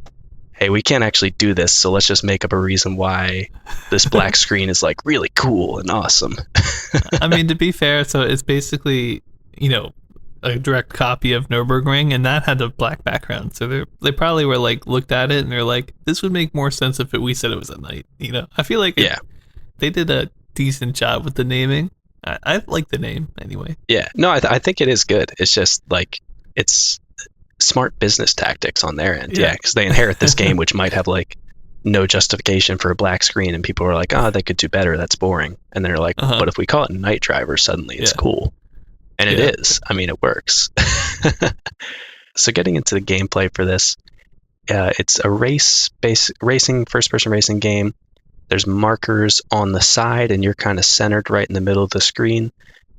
hey, we can't actually do this, so let's just make up a reason why this black screen is like really cool and awesome. I mean, to be fair, so it's basically, a direct copy of Nürburgring, and that had a black background. So they probably were like, looked at it and they're like, this would make more sense if we said it was at night. I feel like they did a decent job with the naming. I like the name anyway. Yeah, no, I think it is good. It's just like, it's smart business tactics on their end. Yeah, because they inherit this game, which might have like no justification for a black screen, and people are like, oh, they could do better. That's boring. And they're like, but if we call it Night Driver, suddenly it's cool. And it is. I mean, it works. So getting into the gameplay for this, it's a racing, first-person racing game. There's markers on the side, and you're kind of centered right in the middle of the screen.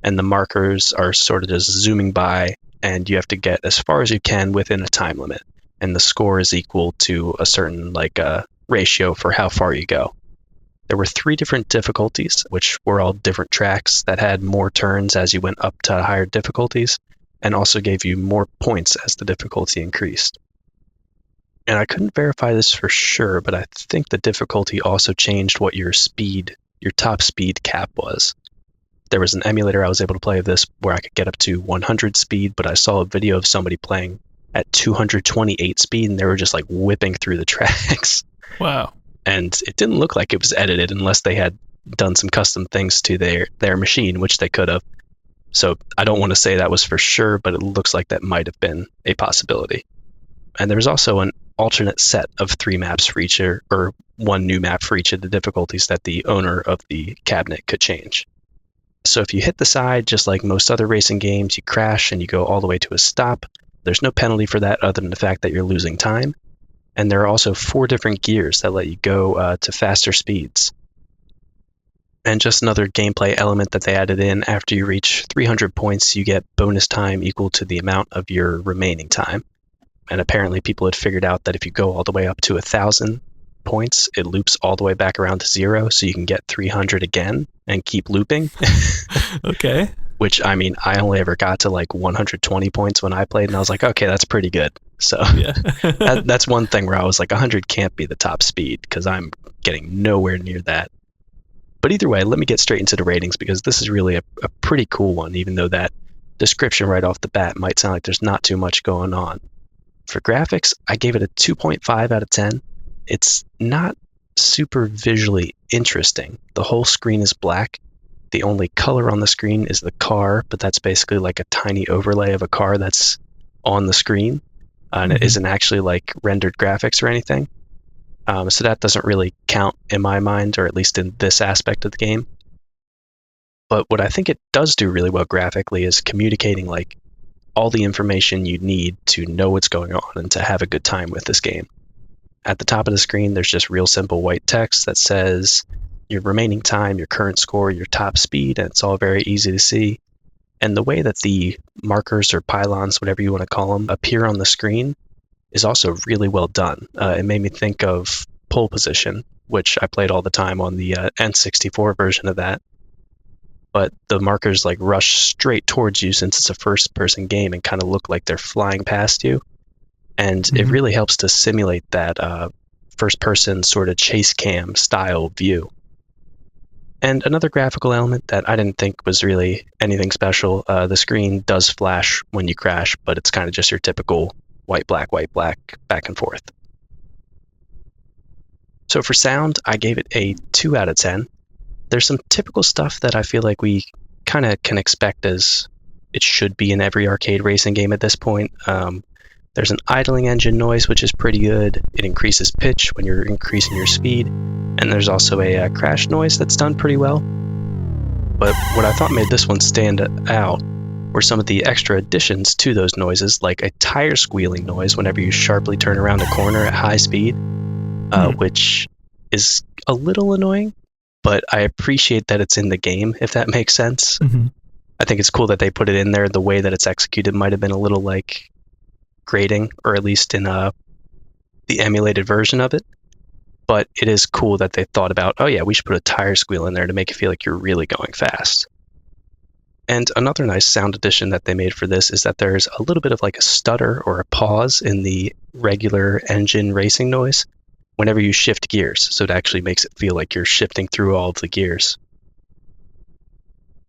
And the markers are sort of just zooming by, and you have to get as far as you can within a time limit. And the score is equal to a certain ratio for how far you go. There were 3 different difficulties, which were all different tracks that had more turns as you went up to higher difficulties, and also gave you more points as the difficulty increased. And I couldn't verify this for sure, but I think the difficulty also changed what your top speed cap was. There was an emulator I was able to play this where I could get up to 100 speed, but I saw a video of somebody playing at 228 speed, and they were just like whipping through the tracks. Wow. And it didn't look like it was edited unless they had done some custom things to their machine, which they could have. So I don't want to say that was for sure, but it looks like that might have been a possibility. And there was also an alternate set of 3 maps for each, or 1 new map for each of the difficulties that the owner of the cabinet could change. So if you hit the side, just like most other racing games, you crash and you go all the way to a stop. There's no penalty for that other than the fact that you're losing time. And there are also 4 different gears that let you go to faster speeds. And just another gameplay element that they added in, after you reach 300 points, you get bonus time equal to the amount of your remaining time. And apparently people had figured out that if you go all the way up to 1,000 points, it loops all the way back around to 0, so you can get 300 again and keep looping. Okay. Which, I mean, I only ever got to like 120 points when I played, and I was like, okay, that's pretty good. So that's one thing where I was like, 100 can't be the top speed, because I'm getting nowhere near that. But either way, let me get straight into the ratings, because this is really a pretty cool one, even though that description right off the bat might sound like there's not too much going on. For graphics, I gave it a 2.5 out of 10. It's not super visually interesting. The whole screen is black. The only color on the screen is the car, but that's basically like a tiny overlay of a car that's on the screen. And it isn't actually like rendered graphics or anything. So that doesn't really count in my mind, or at least in this aspect of the game. But what I think it does do really well graphically is communicating like all the information you need to know what's going on and to have a good time with this game. At the top of the screen, there's just real simple white text that says your remaining time, your current score, your top speed, and it's all very easy to see. And the way that the markers or pylons, whatever you want to call them, appear on the screen is also really well done. It made me think of Pole Position, which I played all the time on the N64 version of that. But the markers like rush straight towards you since it's a first-person game and kind of look like they're flying past you. And it really helps to simulate that first-person sort of chase cam style view. And another graphical element that I didn't think was really anything special, the screen does flash when you crash, but it's kind of just your typical white, black, back and forth. So for sound, I gave it a 2 out of 10. There's some typical stuff that I feel like we kind of can expect as it should be in every arcade racing game at this point. There's an idling engine noise, which is pretty good. It increases pitch when you're increasing your speed. And there's also a crash noise that's done pretty well. But what I thought made this one stand out were some of the extra additions to those noises, like a tire squealing noise whenever you sharply turn around a corner at high speed, which is a little annoying, but I appreciate that it's in the game, if that makes sense. I think it's cool that they put it in there. The way that it's executed might have been a little like grating, or at least in the emulated version of it. But it is cool that they thought about, oh yeah, we should put a tire squeal in there to make it feel like you're really going fast. And another nice sound addition that they made for this is that there's a little bit of like a stutter or a pause in the regular engine racing noise. whenever you shift gears. So it actually makes it feel like you're shifting through all of the gears.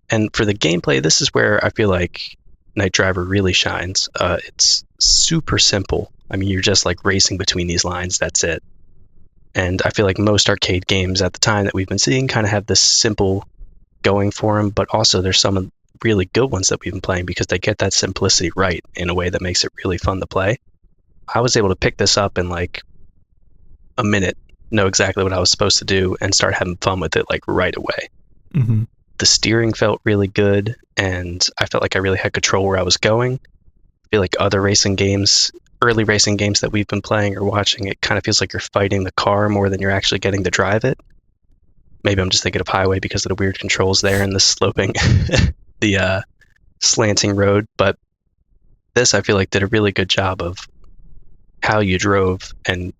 And for the gameplay, this is where I feel like Night Driver really shines. It's super simple. I mean, you're just like racing between these lines. That's it. And I feel like most arcade games at the time that we've been seeing kind of have this simple going for them, but also there's some really good ones that we've been playing because they get that simplicity right in a way that makes it really fun to play. I was able to pick this up in like a minute, know exactly what I was supposed to do, and start having fun with it like right away. Mm-hmm. The steering felt really good, and I felt like I really had control where I was going. I feel like other racing games, early racing games that we've been playing or watching, it kind of feels like you're fighting the car more than you're actually getting to drive it. Maybe I'm just thinking of Highway because of the weird controls there and the sloping, the slanting road. But this, I feel like, did a really good job of how you drove and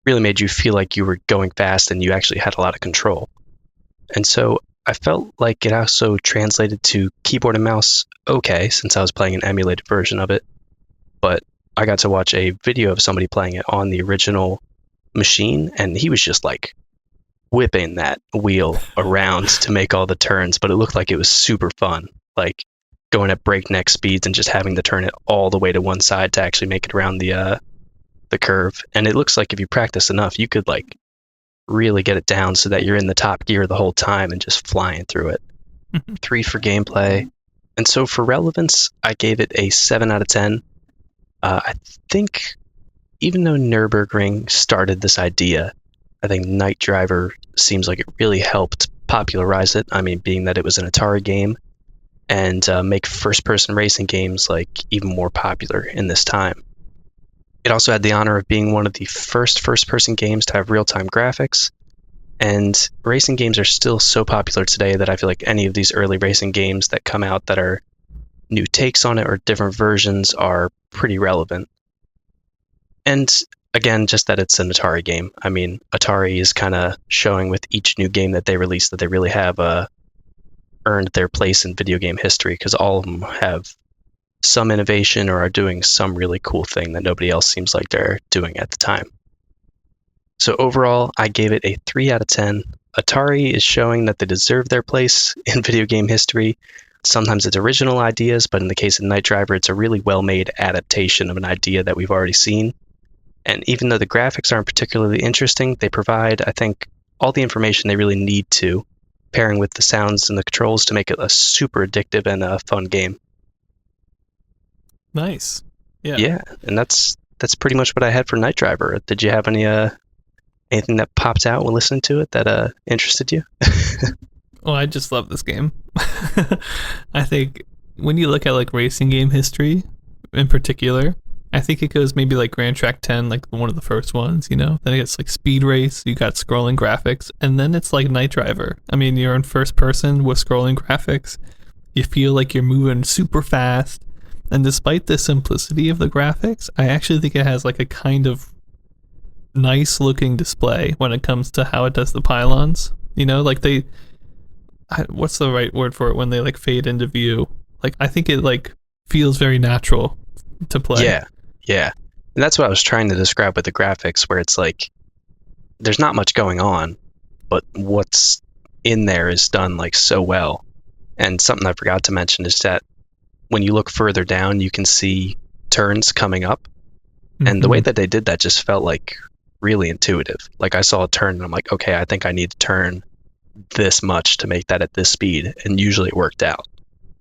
really made you feel like you were going fast and you actually had a lot of control. And so I felt like it also translated to keyboard and mouse okay, since I was playing an emulated version of it. But I got to watch a video of somebody playing it on the original machine, and he was just like whipping that wheel around to make all the turns, but it looked like it was super fun, like going at breakneck speeds and just having to turn it all the way to one side to actually make it around the curve. And it looks like if you practice enough, you could like really get it down so that you're in the top gear the whole time and just flying through it. 3 for gameplay. And so for relevance, I gave it a 7 out of 10. I think even though Nürburgring started this idea, I think Night Driver seems like it really helped popularize it. I mean, being that it was an Atari game, and make first-person racing games like even more popular in this time. It also had the honor of being one of the first-person games to have real-time graphics, and racing games are still so popular today that I feel like any of these early racing games that come out that are new takes on it or different versions are pretty relevant. And again, just that it's an Atari game. I mean, Atari is kind of showing with each new game that they release that they really have earned their place in video game history, because all of them have some innovation or are doing some really cool thing that nobody else seems like they're doing at the time. So overall, I gave it a 3 out of 10. Atari is showing that they deserve their place in video game history. Sometimes it's original ideas, but in the case of Night Driver, it's a really well-made adaptation of an idea that we've already seen. And even though the graphics aren't particularly interesting, they provide, I think, all the information they really need to, pairing with the sounds and the controls to make it a super addictive and a fun game. Nice. Yeah. Yeah, and that's pretty much what I had for Night Driver. Did you have anything that popped out when listening to it that interested you? Well, I just love this game. I think when you look at like racing game history in particular, I think it goes maybe like Grand Track 10, like one of the first ones, you know? Then it gets like Speed Race, you got scrolling graphics, and then it's like Night Driver. I mean, you're in first person with scrolling graphics. You feel like you're moving super fast. And despite the simplicity of the graphics, I actually think it has like a kind of nice looking display when it comes to how it does the pylons. You know, like what's the right word for it when they like fade into view? Like, I think it like feels very natural to play. Yeah. And that's what I was trying to describe with the graphics, where it's like there's not much going on, but what's in there is done like so well. And something I forgot to mention is that when you look further down, you can see turns coming up. Mm-hmm. And the way that they did that just felt like really intuitive. Like I saw a turn and I'm like, okay, I think I need to turn this much to make that at this speed. And usually it worked out.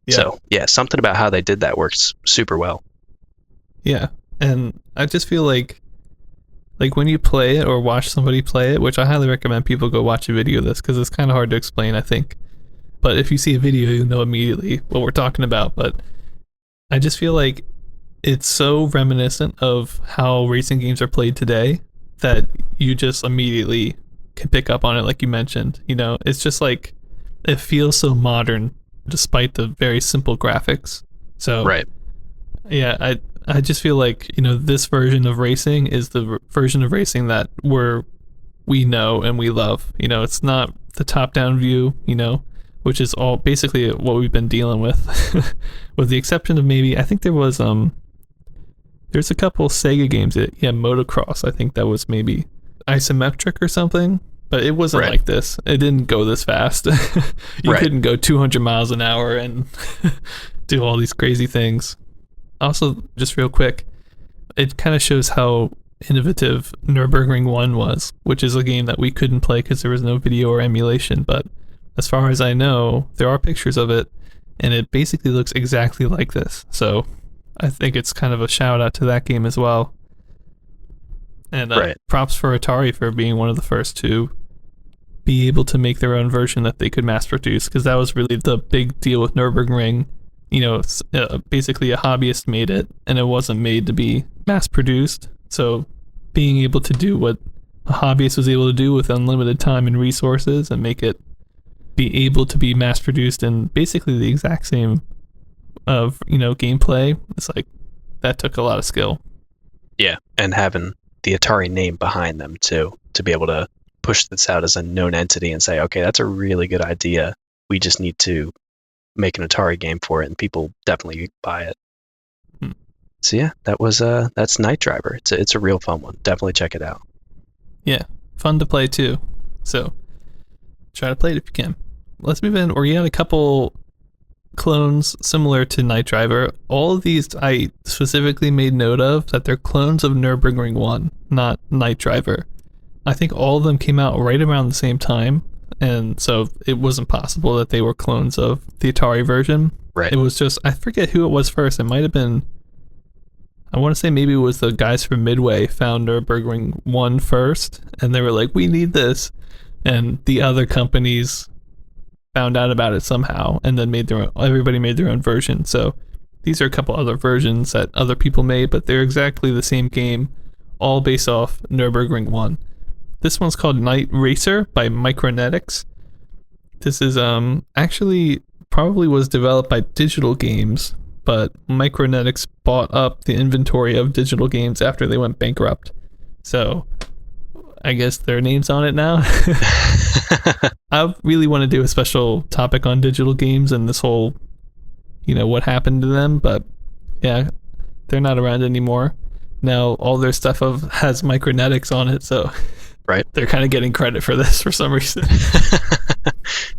Yeah. So yeah, something about how they did that works super well. Yeah. And I just feel like when you play it or watch somebody play it, which I highly recommend people go watch a video of this because it's kind of hard to explain, I think. But if you see a video, you'll know immediately what we're talking about. But I just feel like it's so reminiscent of how racing games are played today that you just immediately can pick up on it, like you mentioned. You know, it's just like it feels so modern despite the very simple graphics. So, right. Yeah, I just feel like, you know, this version of racing is the version of racing that we know and we love. You know, it's not the top-down view, you know, which is all basically what we've been dealing with, with the exception of maybe, I think there's a couple Sega games, Motocross, I think that was maybe isometric or something, but it wasn't Right. like this. It didn't go this fast. You Right. couldn't go 200 miles an hour and do all these crazy things. Also, just real quick, it kind of shows how innovative Nürburgring 1 was, which is a game that we couldn't play because there was no video or emulation. But as far as I know, there are pictures of it, and it basically looks exactly like this. So I think it's kind of a shout out to that game as well. And Right. props for Atari for being one of the first to be able to make their own version that they could mass produce, because that was really the big deal with Nürburgring. Basically a hobbyist made it, and it wasn't made to be mass produced. So being able to do what a hobbyist was able to do with unlimited time and resources and make it be able to be mass produced in basically the exact same of gameplay, it's like that took a lot of skill. Yeah, and having the Atari name behind them too, to be able to push this out as a known entity and say, okay, that's a really good idea. We just need to make an Atari game for it, and people definitely buy it. So yeah, that's Night Driver. It's a real fun one. Definitely check it out. Yeah, fun to play too. So try to play it if you can. Let's move in. We had a couple clones similar to Night Driver. All of these I specifically made note of that they're clones of Nürburgring 1, not Night Driver. I think all of them came out right around the same time, and so it wasn't possible that they were clones of the Atari version. Right. It was just, I forget who it was first. It might have been, I want to say maybe it was the guys from Midway found Nürburgring 1 first, and they were like, we need this. And the other companies found out about it somehow, and then everybody made their own version. So these are a couple other versions that other people made, but they're exactly the same game, all based off Nürburgring 1. This one's called Night Racer by Micronetics. This is actually probably was developed by Digital Games, but Micronetics bought up the inventory of Digital Games after they went bankrupt. So I guess their name's on it now. I really want to do a special topic on Digital Games and this whole, what happened to them, but yeah, they're not around anymore. Now all their stuff has Micronetics on it, so right. They're kind of getting credit for this for some reason.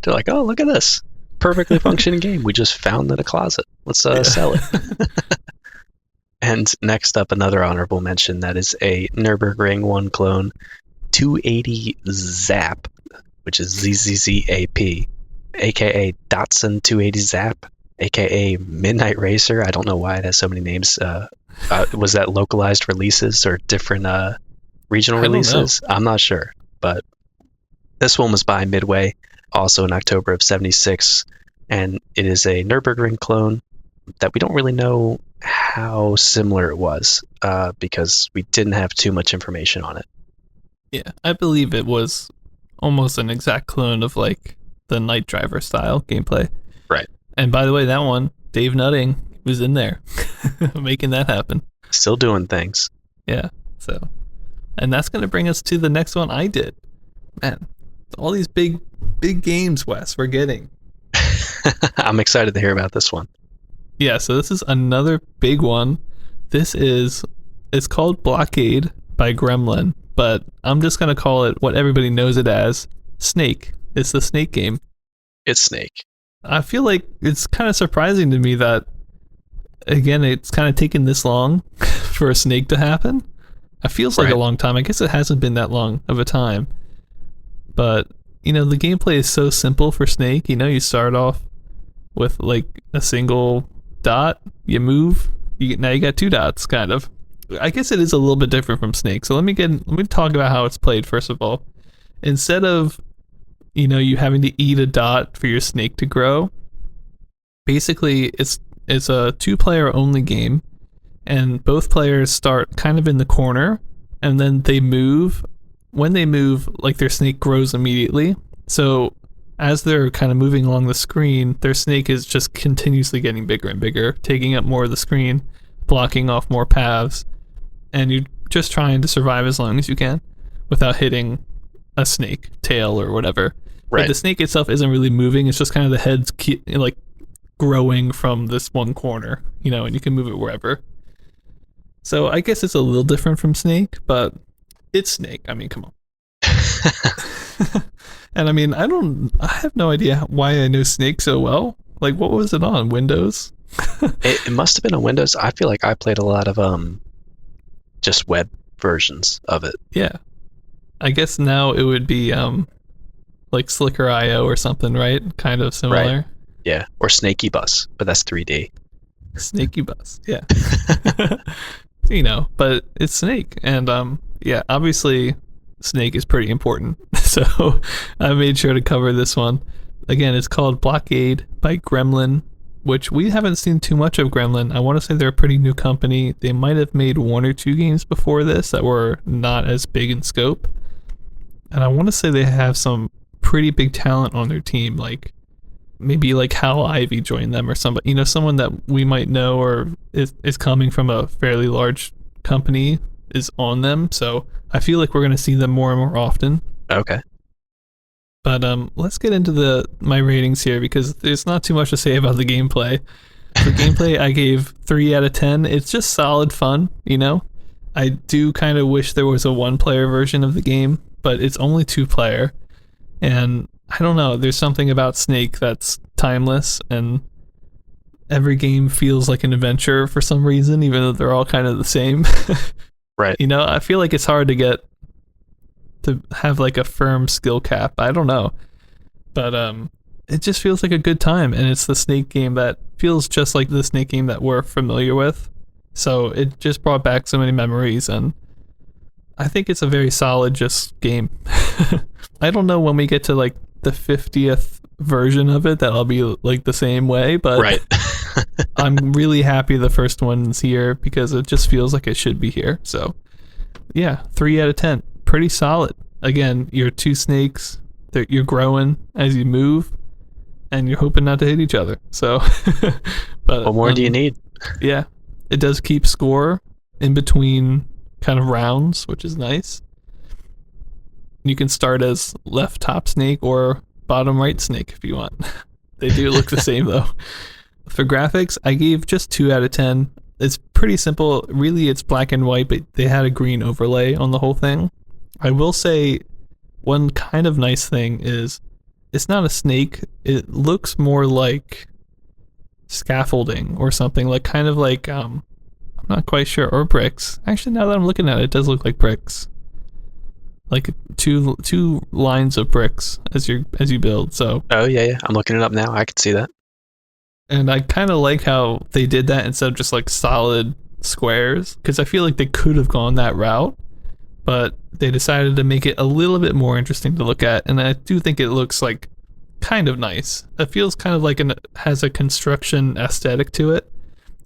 They're like, oh, look at this. Perfectly functioning game. We just found in a closet. Let's sell it. And next up, another honorable mention that is a Nürburgring 1 clone, 280 Zap, which is ZZZAP, aka Datsun 280 Zap, aka Midnight Racer. I don't know why it has so many names. Was that localized releases or different regional releases? I'm not sure, but this one was by Midway, also in October of '76, and it is a Nürburgring clone that we don't really know how similar it was because we didn't have too much information on it. Yeah, I believe it was almost an exact clone of like the Night Driver style gameplay. Right. And by the way, that one, Dave Nutting was in there making that happen. Still doing things. Yeah, so. And that's going to bring us to the next one I did. Man, all these big games, Wes, we're getting. I'm excited to hear about this one. Yeah, so this is another big one. It's called Blockade by Gremlin, but I'm just going to call it what everybody knows it as, Snake. It's the Snake game. It's Snake. I feel like it's kind of surprising to me that, again, it's kind of taken this long for a Snake to happen. It feels like a long time. I guess it hasn't been that long of a time. But, the gameplay is so simple for Snake. You start off with like a single dot, you move, now you got two dots, kind of. I guess it is a little bit different from Snake. So let me talk about how it's played first of all. Instead of, you having to eat a dot for your snake to grow, basically it's a 2-player only game. And both players start kind of in the corner, and then they move. When they move, like their snake grows immediately. So as they're kind of moving along the screen, their snake is just continuously getting bigger and bigger, taking up more of the screen, blocking off more paths, and you're just trying to survive as long as you can without hitting a snake tail or whatever. Right. But the snake itself isn't really moving. It's just kind of the head's like growing from this one corner, and you can move it wherever. So I guess it's a little different from Snake, but It's Snake. I mean, come on. And I mean, I have no idea why I know Snake so well. Like, what was it on? Windows? It must have been on Windows. I feel like I played a lot of just web versions of it. Yeah. I guess now it would be like Slicker IO or something, right? Kind of similar. Right. Yeah, or Snaky Bus, but that's 3D. Snaky Bus, yeah. But it's Snake, and yeah, obviously Snake is pretty important. So I made sure to cover this one. Again, it's called Blockade by Gremlin, which we haven't seen too much of Gremlin. I want to say they're a pretty new company. They might have made 1 or 2 games before this that were not as big in scope. And I want to say they have some pretty big talent on their team, like maybe like Hal Ivy joined them or somebody, someone that we might know or is coming from a fairly large company is on them. So I feel like we're going to see them more and more often. Okay. But let's get into my ratings here, because there's not too much to say about the gameplay. The gameplay I gave 3 out of 10. It's just solid fun, I do kind of wish there was a 1-player version of the game, but it's only 2-player. And I don't know, there's something about Snake that's timeless, and every game feels like an adventure for some reason, even though they're all kind of the same. Right. I feel like it's hard to have like a firm skill cap. I don't know. But it just feels like a good time, and it's the Snake game that feels just like the Snake game that we're familiar with. So it just brought back so many memories, and I think it's a very solid just game. I don't know when we get to like the 50th version of it that I'll be like the same way, but right. I'm really happy the first one's here because it just feels like it should be here. So yeah, 3 out of 10. Pretty solid. Again, you're 2 snakes. You're growing as you move, and you're hoping not to hit each other. So, but what more do you need? Yeah, it does keep score in between kind of rounds, which is nice. You can start as left top snake or bottom right snake if you want. They do look the same though. For graphics, I gave just 2 out of 10. It's pretty simple. Really, it's black and white, but they had a green overlay on the whole thing. I will say one kind of nice thing is it's not a snake. It looks more like scaffolding or something, like kind of like I'm not quite sure, or bricks. Actually, now that I'm looking at it, it does look like bricks. Like two lines of bricks as you build. So oh yeah, I'm looking it up now. I can see that. And I kind of like how they did that instead of just like solid squares, because I feel like they could have gone that route, but they decided to make it a little bit more interesting to look at, and I do think it looks like kind of nice. It feels kind of like has a construction aesthetic to it.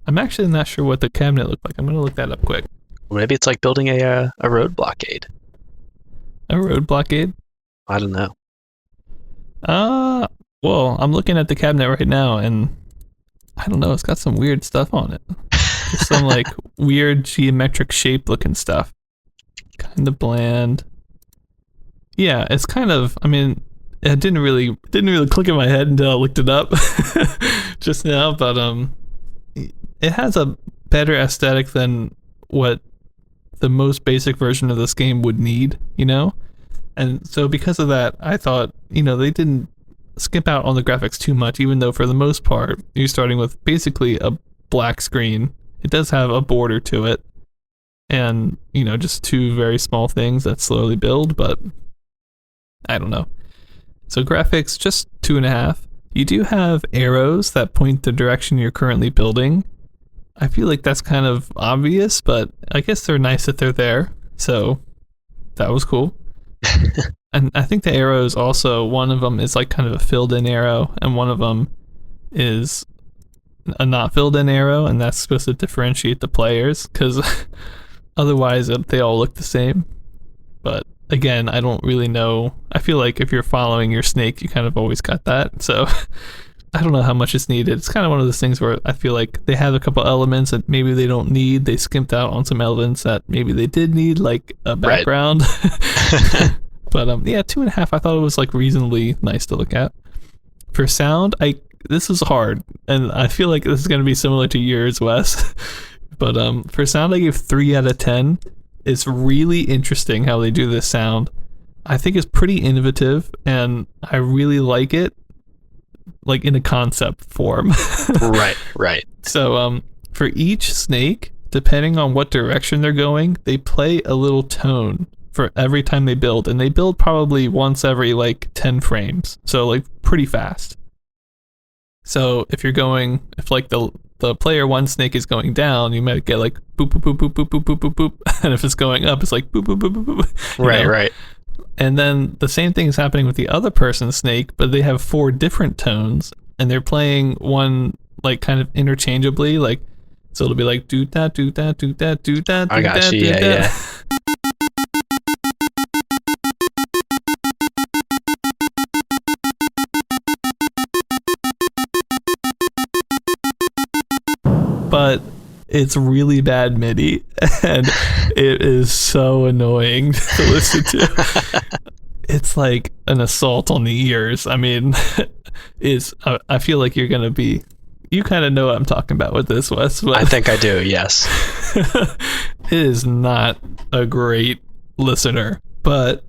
I'm actually not sure what the cabinet looked like. I'm gonna look that up quick. Maybe it's like building a road blockade. A road blockade? I don't know. Well, I'm looking at the cabinet right now, and I don't know, it's got some weird stuff on it. Just some like weird geometric shape looking stuff. Kind of bland. Yeah, it's kind of, I mean, it didn't really click in my head until I looked it up just now, but it has a better aesthetic than what the most basic version of this game would need, And so because of that, I thought, they didn't skip out on the graphics too much, even though for the most part, you're starting with basically a black screen. It does have a border to it, and, just 2 very small things that slowly build, but I don't know. So graphics, just 2.5. You do have arrows that point the direction you're currently building. I feel like that's kind of obvious, but I guess they're nice that they're there. So that was cool. And I think the arrows also, one of them is like kind of a filled in arrow, and one of them is a not filled in arrow, and that's supposed to differentiate the players, because otherwise they all look the same. But again, I don't really know. I feel like if you're following your snake, you kind of always got that. So I don't know how much is needed. It's kind of one of those things where I feel like they have a couple elements that maybe they don't need. They skimped out on some elements that maybe they did need, like a background. Right. But yeah, 2.5. I thought it was like reasonably nice to look at. For sound, this is hard, and I feel like this is going to be similar to yours, Wes. But for sound, I gave 3 out of 10. It's really interesting how they do this sound. I think it's pretty innovative, and I really like it, like in a concept form. Right. So, for each snake, depending on what direction they're going, they play a little tone for every time they build, and they build probably once every like 10 frames, so like pretty fast. So if like the player one snake is going down, you might get like boop boop boop boop boop boop boop boop boop, and if it's going up, it's like boop boop boop boop boop. Right. And then the same thing is happening with the other person's snake, but they have 4 different tones, and they're playing one like kind of interchangeably, like so it'll be like do that do that do that do that. I got you. Yeah. But it's really bad MIDI, and it is so annoying to listen to. It's like an assault on the ears. I mean, I feel like you're gonna be. You kind of know what I'm talking about with this, Wes. But I think I do. Yes. it is not a great listener, but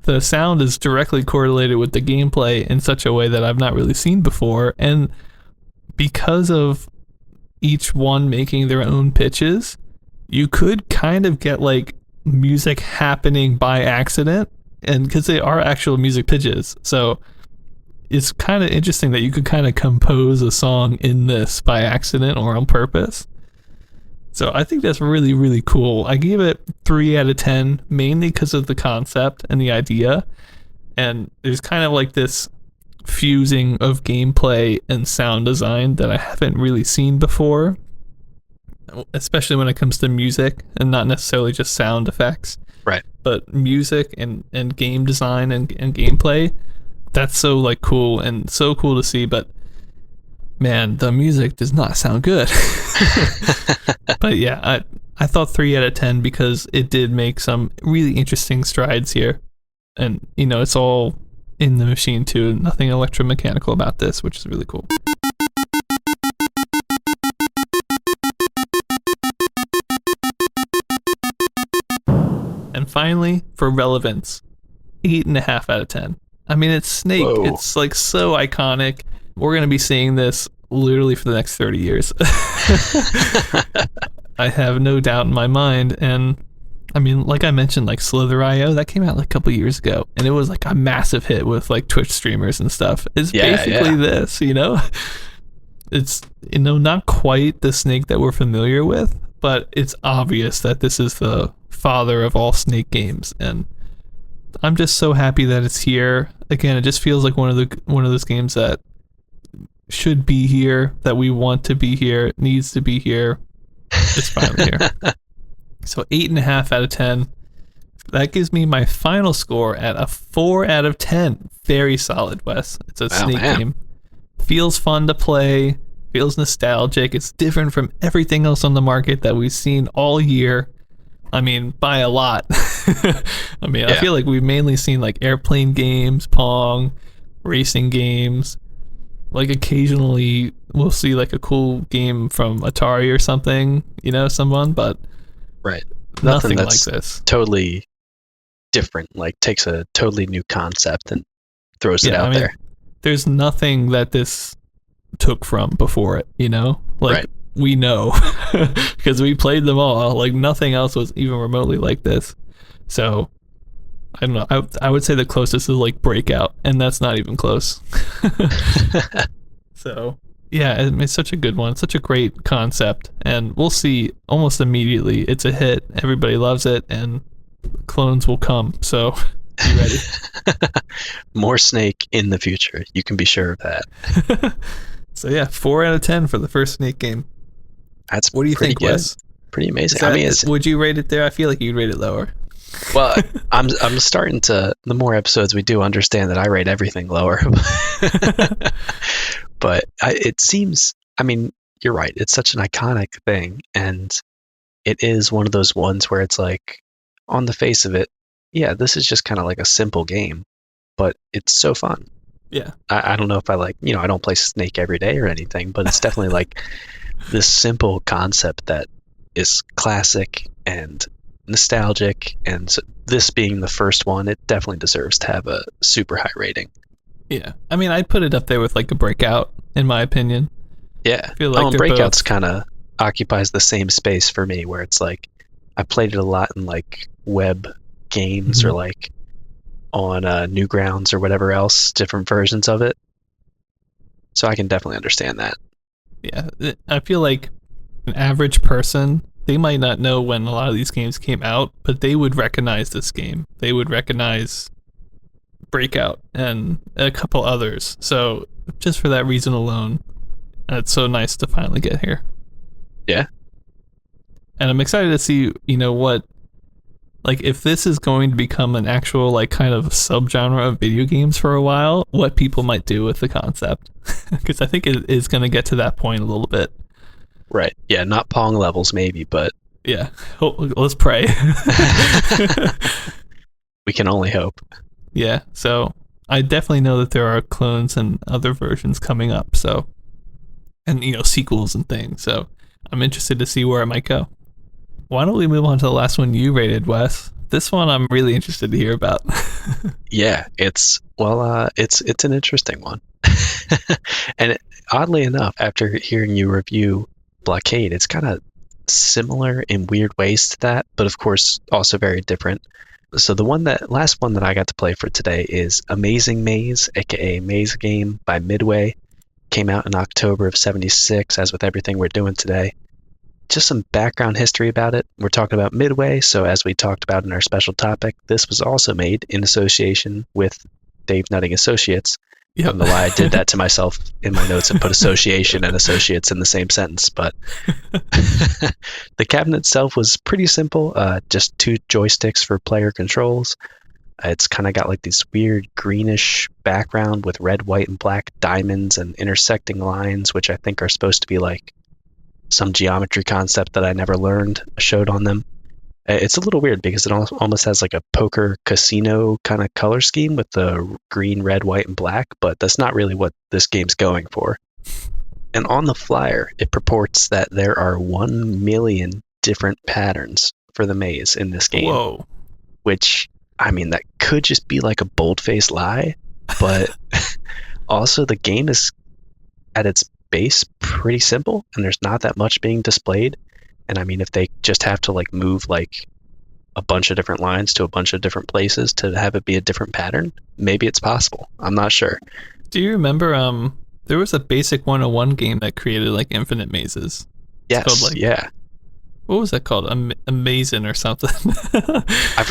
the sound is directly correlated with the gameplay in such a way that I've not really seen before, and because of each one making their own pitches, you could kind of get like music happening by accident, and because they are actual music pitches, so it's kind of interesting that you could kind of compose a song in this by accident or on purpose. So I think that's really, really cool. I gave it 3 out of 10, mainly because of the concept and the idea, and there's kind of like this fusing of gameplay and sound design that I haven't really seen before, especially when it comes to music and not necessarily just sound effects, right? But music and game design and gameplay, that's so like cool and so cool to see. But man, the music does not sound good. But yeah, I thought 3 out of 10 because it did make some really interesting strides here, and it's all in the machine too, nothing electromechanical about this, which is really cool. And finally, for relevance, 8.5 out of 10. I mean, it's Snake. Whoa. It's like so iconic. We're going to be seeing this literally for the next 30 years. I have no doubt in my mind. And I mean, like I mentioned, like Slither.io, that came out like a couple years ago, and it was like a massive hit with like Twitch streamers and stuff. It's basically this, It's, not quite the Snake that we're familiar with, but it's obvious that this is the father of all Snake games, and I'm just so happy that it's here. Again, it just feels like one of those games that should be here, that we want to be here, needs to be here. It's finally here. So 8.5 out of 10. That gives me my final score at a 4 out of 10. Very solid, Wes. It's a Snake game. Feels fun to play. Feels nostalgic. It's different from everything else on the market that we've seen all year. I mean, by a lot. I feel like we've mainly seen like airplane games, Pong, racing games. Like occasionally we'll see like a cool game from Atari or something, someone, but right. Nothing that's like this. Totally different, like takes a totally new concept and throws it out there. There's nothing that this took from before it, Like we know because we played them all. Like nothing else was even remotely like this. So I don't know. I would say the closest is like Breakout, and that's not even close. So yeah, it's such a good one, such a great concept, and we'll see almost immediately. It's a hit. Everybody loves it, and clones will come. So be ready. More Snake in the future. You can be sure of that. So yeah, 4 out of 10 for the first Snake game. That's what do you think, Wes? Pretty amazing. Would you rate it there? I feel like you'd rate it lower. Well, I'm starting to, the more episodes we do, understand that I rate everything lower. But it seems, you're right. It's such an iconic thing, and it is one of those ones where it's like, on the face of it, yeah, this is just kind of like a simple game, but it's so fun. Yeah. I don't know if I I don't play Snake every day or anything, but it's definitely like this simple concept that is classic and nostalgic, and so this being the first one, it definitely deserves to have a super high rating. Yeah. I mean, I'd put it up there with like a Breakout, in my opinion. Yeah. I feel Oh, like and they're Breakout's both. kind of occupies the same space for me, where it's like I played it a lot in like web games or Mhm. like on Newgrounds or whatever else, different versions of it. So I can definitely understand that. Yeah. I feel like an average person, they might not know when a lot of these games came out, but they would recognize this game. They would recognize Breakout and a couple others. So just for that reason alone, it's so nice to finally get here. Yeah. And I'm excited to see, what, like, if this is going to become an actual, like, kind of subgenre of video games for a while, what people might do with the concept. Because I think it is going to get to that point a little bit. Right. Yeah, not Pong levels maybe, but Yeah. Let's pray. we can only hope. Yeah. So I definitely know that there are clones and other versions coming up. So, and, sequels and things. So I'm interested to see where it might go. Why don't we move on to the last one you rated, Wes? This one I'm really interested to hear about. Yeah, it's an interesting one. Oddly enough, after hearing you review Blockade, it's kind of similar in weird ways to that, but of course also very different. So the last one that I got to play for today is Amazing Maze, aka Maze Game by Midway. Came out in October of '76, as with everything we're doing today. Just some background history about it. We're talking about Midway, so as we talked about in our special topic, this was also made in association with Dave Nutting Associates. I Yep. don't know why I did that to myself in my notes and put association and associates in the same sentence, but the cabinet itself was pretty simple. Just two joysticks for player controls. It's kind of got like this weird greenish background with red, white, and black diamonds and intersecting lines, which I think are supposed to be like some geometry concept that I never learned showed on them. It's a little weird because it almost has like a poker casino kind of color scheme with the green, red, white, and black, but that's not really what this game's going for. And on the flyer, it purports that there are 1 million different patterns for the maze in this game, Whoa. which, I mean, that could just be like a bold-faced lie, but also the game is at its base pretty simple and there's not that much being displayed. And I mean, if they just have to like move like a bunch of different lines to a bunch of different places to have it be a different pattern, maybe it's possible. I'm not sure. Do you remember there was a basic 101 game that created like infinite mazes. It's called Yes, like, yeah. what was that called? Amazing or something.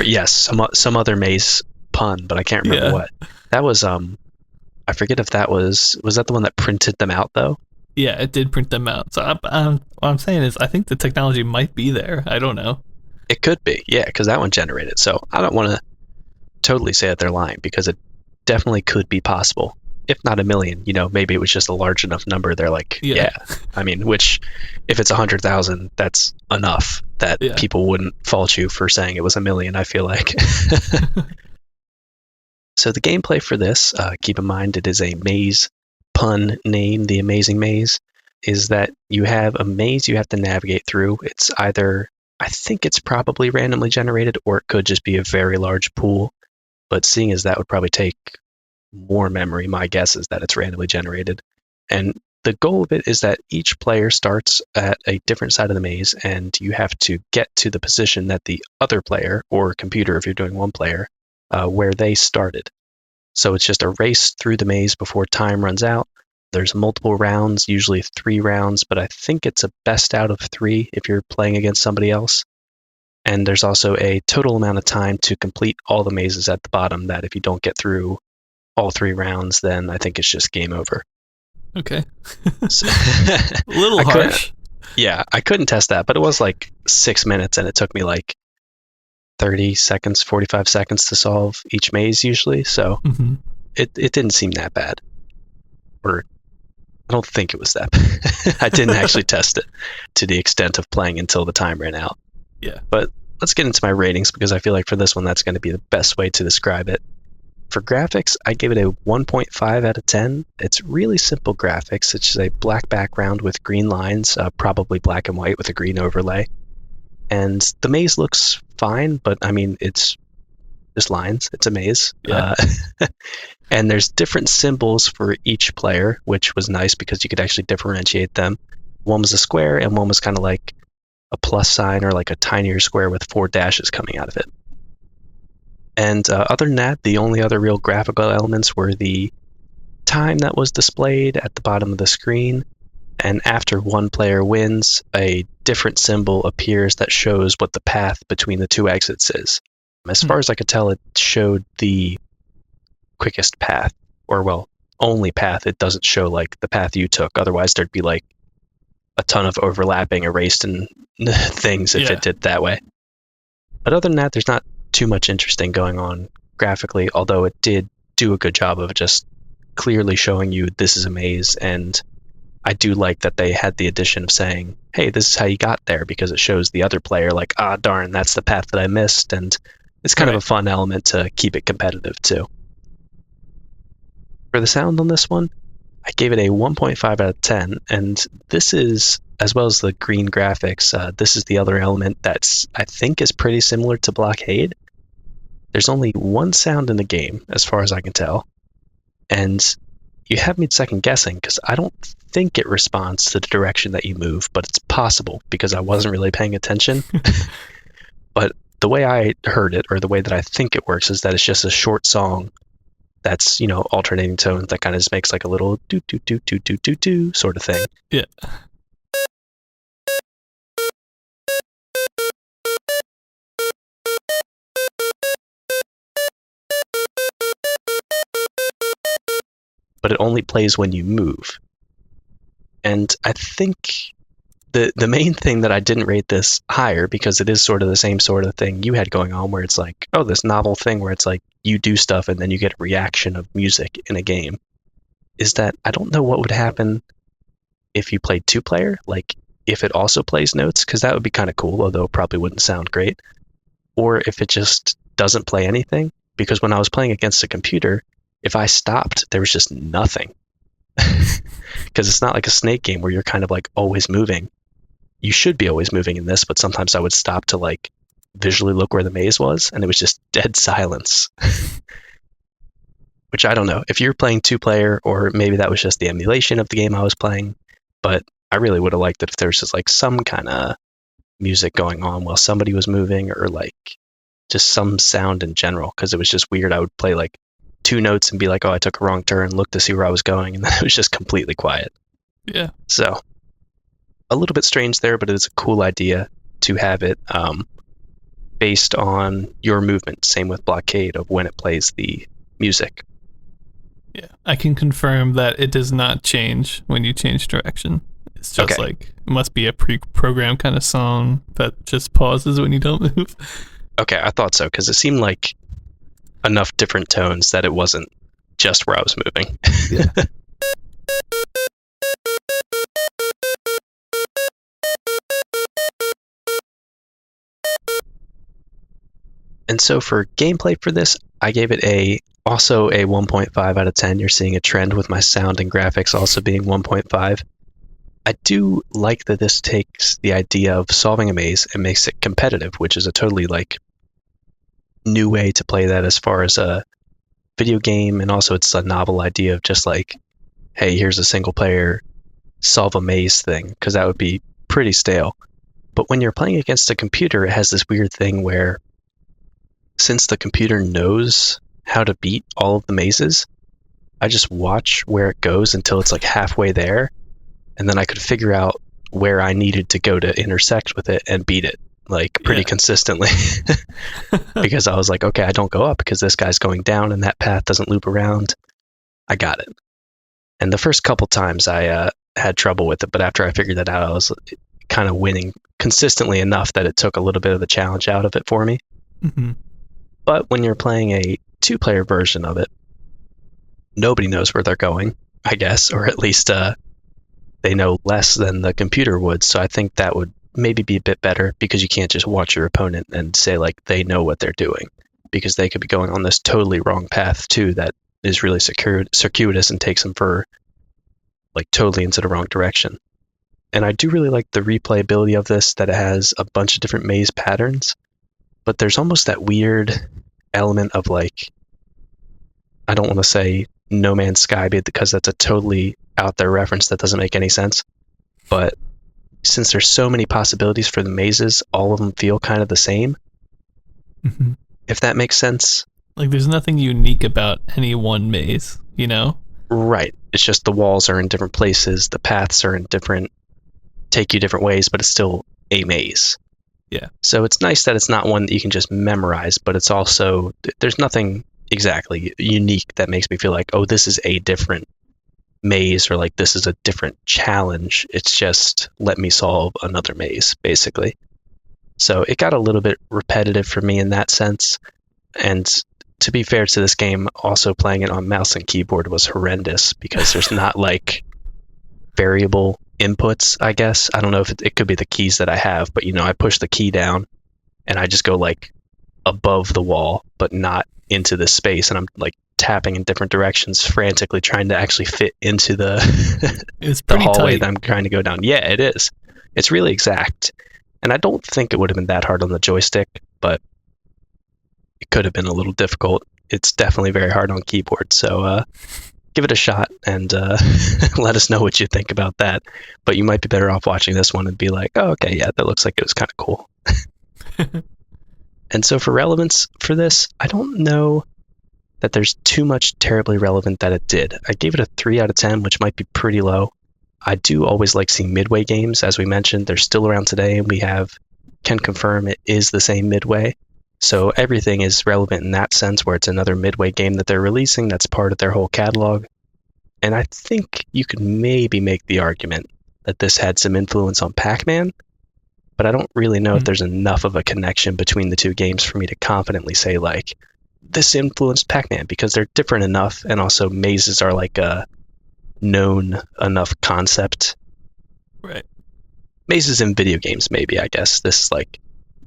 Yes, some other maze pun, but I can't remember Yeah. what. That was I forget if that was that the one that printed them out though? Yeah, it did print them out. So what I'm saying is I think the technology might be there. I don't know. It could be, yeah, because that one generated. So I don't want to totally say that they're lying because it definitely could be possible. If not a million, maybe it was just a large enough number. They're like, Yeah. I mean, which if it's 100,000, that's enough that Yeah. people wouldn't fault you for saying it was a million, I feel like. So the gameplay for this, keep in mind it is a maze pun name, The Amazing Maze, is that you have a maze you have to navigate through. It's either, I think it's probably randomly generated, or it could just be a very large pool. But seeing as that would probably take more memory, my guess is that it's randomly generated. And the goal of it is that each player starts at a different side of the maze, and you have to get to the position that the other player, or computer if you're doing one player, where they started. So it's just a race through the maze before time runs out. There's multiple rounds, usually 3 rounds, but I think it's a best out of 3 if you're playing against somebody else. And there's also a total amount of time to complete all the mazes at the bottom that if you don't get through all 3 rounds, then I think it's just game over. Okay. So, A little harsh. Yeah, I couldn't test that, but it was like 6 minutes and it took me like 30 seconds, 45 seconds to solve each maze usually. So Mm-hmm. it didn't seem that bad. Or I don't think it was that bad. I didn't actually test it to the extent of playing until the time ran out. Yeah. But let's get into my ratings because I feel like for this one, that's going to be the best way to describe it. For graphics, I give it a 1.5 out of 10. It's really simple graphics. It's just a black background with green lines, probably black and white with a green overlay. And the maze looks fine, but I mean, it's just lines. It's a maze. Yeah. And there's different symbols for each player, which was nice because you could actually differentiate them. One was a square, and one was kind of like a plus sign or like a tinier square with 4 dashes coming out of it. And other than that, the only other real graphical elements were the time that was displayed at the bottom of the screen. And after one player wins, a different symbol appears that shows what the path between the 2 exits is. As far as I could tell, it showed the quickest path, or well, only path. It doesn't show like the path you took. Otherwise, there'd be like a ton of overlapping, erased and things if it did that way. But other than that, there's not too much interesting going on graphically, although it did do a good job of just clearly showing you this is a maze. And I do like that they had the addition of saying, hey, this is how you got there, because it shows the other player like, ah, darn, that's the path that I missed. And it's kind of a fun element to keep it competitive too. For the sound on this one, I gave it a 1.5 out of 10, and this is, as well as the green graphics, this is the other element that's, I think, is pretty similar to Blockade. There's only one sound in the game, as far as I can tell, and you have me second guessing, because I don't think it responds to the direction that you move, but it's possible, because I wasn't really paying attention. But the way I heard it, or the way that I think it works, is that it's just a short song that's, you know, alternating tones that kind of just makes like a little do do do do do do do sort of thing. Yeah. But it only plays when you move. And I think the main thing that I didn't rate this higher, because it is sort of the same sort of thing you had going on, where it's like, oh, this novel thing where it's like you do stuff and then you get a reaction of music in a game, is that I don't know what would happen if you played 2-player, like if it also plays notes, because that would be kind of cool, although it probably wouldn't sound great, or if it just doesn't play anything, because when I was playing against a computer, if I stopped, there was just nothing. Because it's not like a Snake game where you're kind of like always moving. You should be always moving in this, but sometimes I would stop to like visually look where the maze was, and it was just dead silence. Which I don't know if you're playing 2-player, or maybe that was just the emulation of the game I was playing, but I really would have liked it if there was just like some kind of music going on while somebody was moving, or like just some sound in general, because it was just weird. I would play like 2 notes and be like, oh, I took a wrong turn, look to see where I was going, and then it was just completely quiet. Yeah. So a little bit strange there, but it's a cool idea to have it based on your movement. Same with Blockade, of when it plays the music. Yeah. I can confirm that it does not change when you change direction. It's just like, it must be a pre-programmed kind of song that just pauses when you don't move. Okay, I thought so, because it seemed like enough different tones that it wasn't just where I was moving. Yeah. And so for gameplay for this, I gave it also a 1.5 out of 10. You're seeing a trend with my sound and graphics also being 1.5. I do like that this takes the idea of solving a maze and makes it competitive, which is a totally like new way to play that as far as a video game, and also it's a novel idea of just like, hey, here's a single player solve a maze thing, because that would be pretty stale. But when you're playing against a computer, it has this weird thing where, since the computer knows how to beat all of the mazes, I just watch where it goes until it's like halfway there, and then I could figure out where I needed to go to intersect with it and beat it like pretty consistently. Because I was like, okay, I don't go up because this guy's going down and that path doesn't loop around. I got it. And the first couple times I had trouble with it, but after I figured that out, I was kind of winning consistently enough that it took a little bit of the challenge out of it for me. Mm-hmm. But when you're playing a 2-player version of it, nobody knows where they're going, I guess, or at least they know less than the computer would. So I think that would maybe be a bit better, because you can't just watch your opponent and say like they know what they're doing, because they could be going on this totally wrong path too that is really circuitous and takes them for like totally into the wrong direction. And I do really like the replayability of this, that it has a bunch of different maze patterns. but there's almost that weird element of like, I don't want to say No Man's Sky because that's a totally out there reference that doesn't make any sense. But since there's so many possibilities for the mazes, all of them feel kind of the same. Mm-hmm. If that makes sense. Like there's nothing unique about any one maze, you know? Right. It's just the walls are in different places, the paths are in take you different ways, but it's still a maze. Yeah. So it's nice that it's not one that you can just memorize, but it's also, there's nothing exactly unique that makes me feel like, oh, this is a different maze, or like this is a different challenge. It's just let me solve another maze, basically. So it got a little bit repetitive for me in that sense. And to be fair to this game, also playing it on mouse and keyboard was horrendous because there's not like variable inputs, I guess. I don't know if it could be the keys that I have, but I push the key down and I just go like above the wall, but not into the space. And I'm like tapping in different directions, frantically trying to actually fit into the, it's the pretty hallway tight. that I'm trying to go down. Yeah, it is. It's really exact. And I don't think it would have been that hard on the joystick, but it could have been a little difficult. It's definitely very hard on keyboard. So give it a shot and let us know what you think about that. But you might be better off watching this one and be like, oh, okay, yeah, that looks like it was kind of cool. And so for relevance for this, I don't know that there's too much terribly relevant that it did. I gave it a 3 out of 10, which might be pretty low. I do always like seeing Midway games. As we mentioned, they're still around today, and we can confirm it is the same Midway. So everything is relevant in that sense, where it's another Midway game that they're releasing that's part of their whole catalog. And I think you could maybe make the argument that this had some influence on Pac-Man, but I don't really know if there's enough of a connection between the two games for me to confidently say, like, this influenced Pac-Man, because they're different enough, and also mazes are like a known enough concept. Right. Mazes in video games, maybe, I guess. This is like,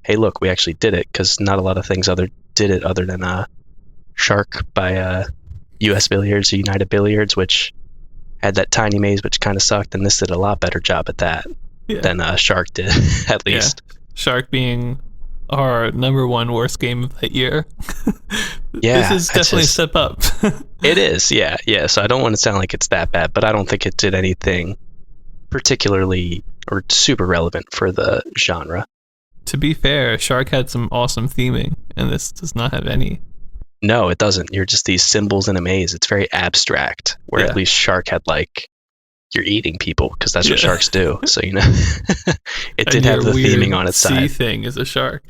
hey, look, we actually did it, because not a lot of things did it other than Shark by US Billiards or United Billiards, which had that tiny maze, which kind of sucked, and this did a lot better job at that than Shark did, at least. Yeah. Shark being our number one worst game of that year. Yeah, this is definitely a step up. It is, yeah. So I don't want to sound like it's that bad, but I don't think it did anything particularly or super relevant for the genre. To be fair, Shark had some awesome theming, and this does not have any. No, it doesn't. You're just these symbols in a maze. It's very abstract, where at least Shark had like, you're eating people, because that's what sharks do. So, it did have the theming on its side. Sea thing is a shark.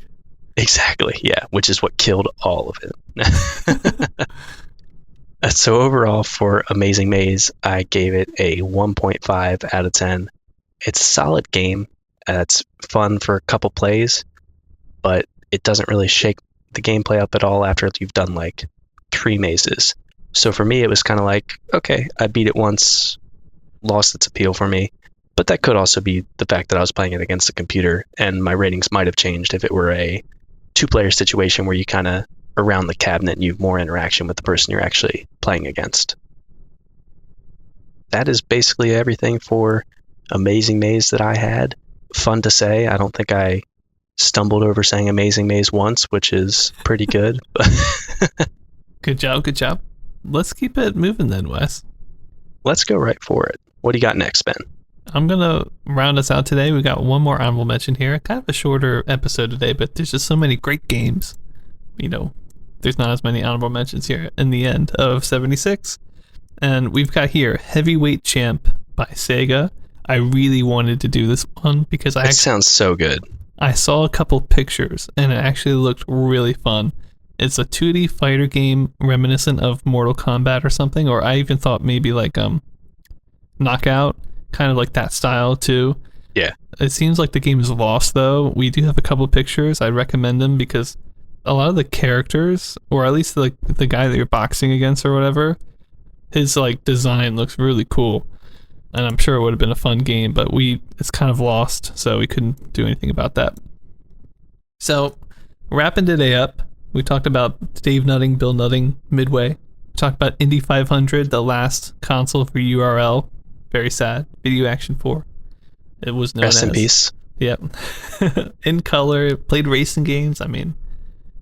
Exactly, yeah, which is what killed all of it. So overall, for Amazing Maze, I gave it a 1.5 out of 10. It's a solid game. It's fun for a couple plays, but it doesn't really shake the gameplay up at all after you've done like 3 mazes. So for me, it was kind of like, okay, I beat it once, lost its appeal for me. But that could also be the fact that I was playing it against a computer, and my ratings might have changed if it were a 2-player situation where you kind of around the cabinet and you have more interaction with the person you're actually playing against. That is basically everything for Amazing Maze that I had. Fun to say. I don't think I stumbled over saying Amazing Maze once, which is pretty good. Good job. Let's keep it moving then, Wes. Let's go right for it. What do you got next, Ben? I'm going to round us out today. We got one more honorable mention here. Kind of a shorter episode today, but there's just so many great games. There's not as many honorable mentions here in the end of 76. And we've got here Heavyweight Champ by Sega. I really wanted to do this one because it sounds so good. I saw a couple pictures and it actually looked really fun. It's a 2D fighter game reminiscent of Mortal Kombat or something, or I even thought maybe like Knockout, kind of like that style too. Yeah. It seems like the game is lost though. We do have a couple pictures. I'd recommend them because a lot of the characters, or at least like the guy that you're boxing against or whatever, his like design looks really cool. And I'm sure it would have been a fun game, but it's kind of lost, so we couldn't do anything about that. So, wrapping today up, we talked about Dave Nutting, Bill Nutting, Midway. We talked about Indy 500, the last console for URL. Very sad. Video Action 4. It was known as... Rest in peace. Yep. In color, played racing games. I mean,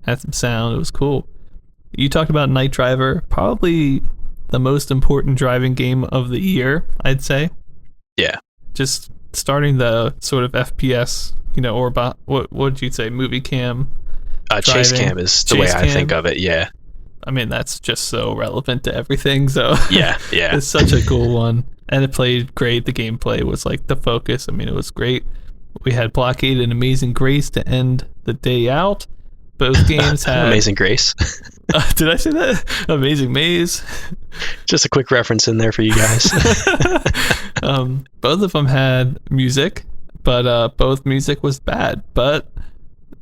had some sound. It was cool. You talked about Night Driver, probably the most important driving game of the year, I'd say. Yeah. Just starting the sort of FPS, or what would you say, movie cam? Chase cam is the way I think of it, yeah. I mean, that's just so relevant to everything, so yeah. It's such a cool one. And it played great. The gameplay was like the focus. I mean, it was great. We had Blockade and Amazing Grace to end the day out. Both games had... Amazing Grace. Did I say that? Amazing Maze. Just a quick reference in there for you guys. Both of them had music, but both music was bad. But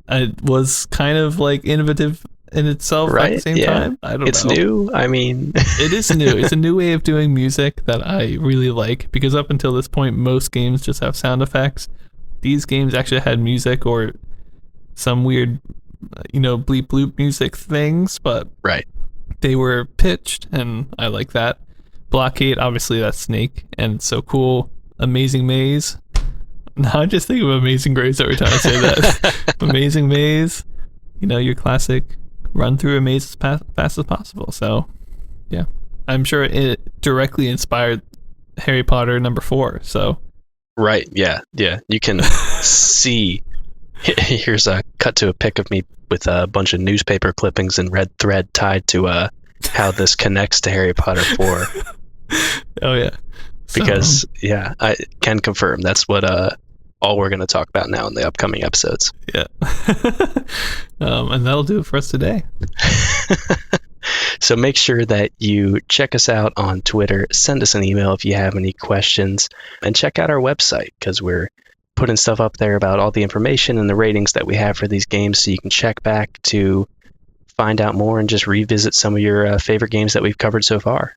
it was kind of like innovative in itself at the same time. I don't know. It's new. I mean... It is new. It's a new way of doing music that I really like, because up until this point, most games just have sound effects. These games actually had music or some weird, bleep bloop music things, but they were pitched, and I like that. Blockade, obviously that's Snake, and it's so cool. Amazing Maze. Now I just think of Amazing Grace every time I say that. Amazing Maze, your classic run through a maze as fast as possible. So, yeah, I'm sure it directly inspired Harry Potter #4. So, right, yeah. You can see. Here's a cut to a pic of me with a bunch of newspaper clippings and red thread tied to how this connects to Harry Potter 4. Oh yeah, because I can confirm that's what all we're going to talk about now in the upcoming episodes. Yeah. And that'll do it for us today. So make sure that you check us out on Twitter, send us an email if you have any questions, and check out our website, because we're putting stuff up there about all the information and the ratings that we have for these games, so you can check back to find out more and just revisit some of your favorite games that we've covered so far.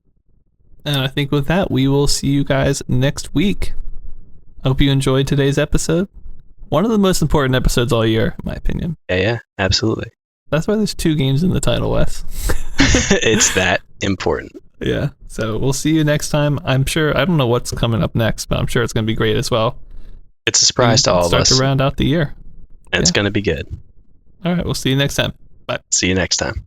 And I think with that, we will see you guys next week. Hope you enjoyed today's episode. One of the most important episodes all year, in my opinion. Yeah, absolutely. That's why there's 2 games in the title, Wes. It's that important. Yeah, so we'll see you next time. I'm sure, I don't know what's coming up next, but I'm sure it's going to be great as well. It's a surprise to all of us. Start to round out the year. And it's going to be good. All right, we'll see you next time. Bye. See you next time.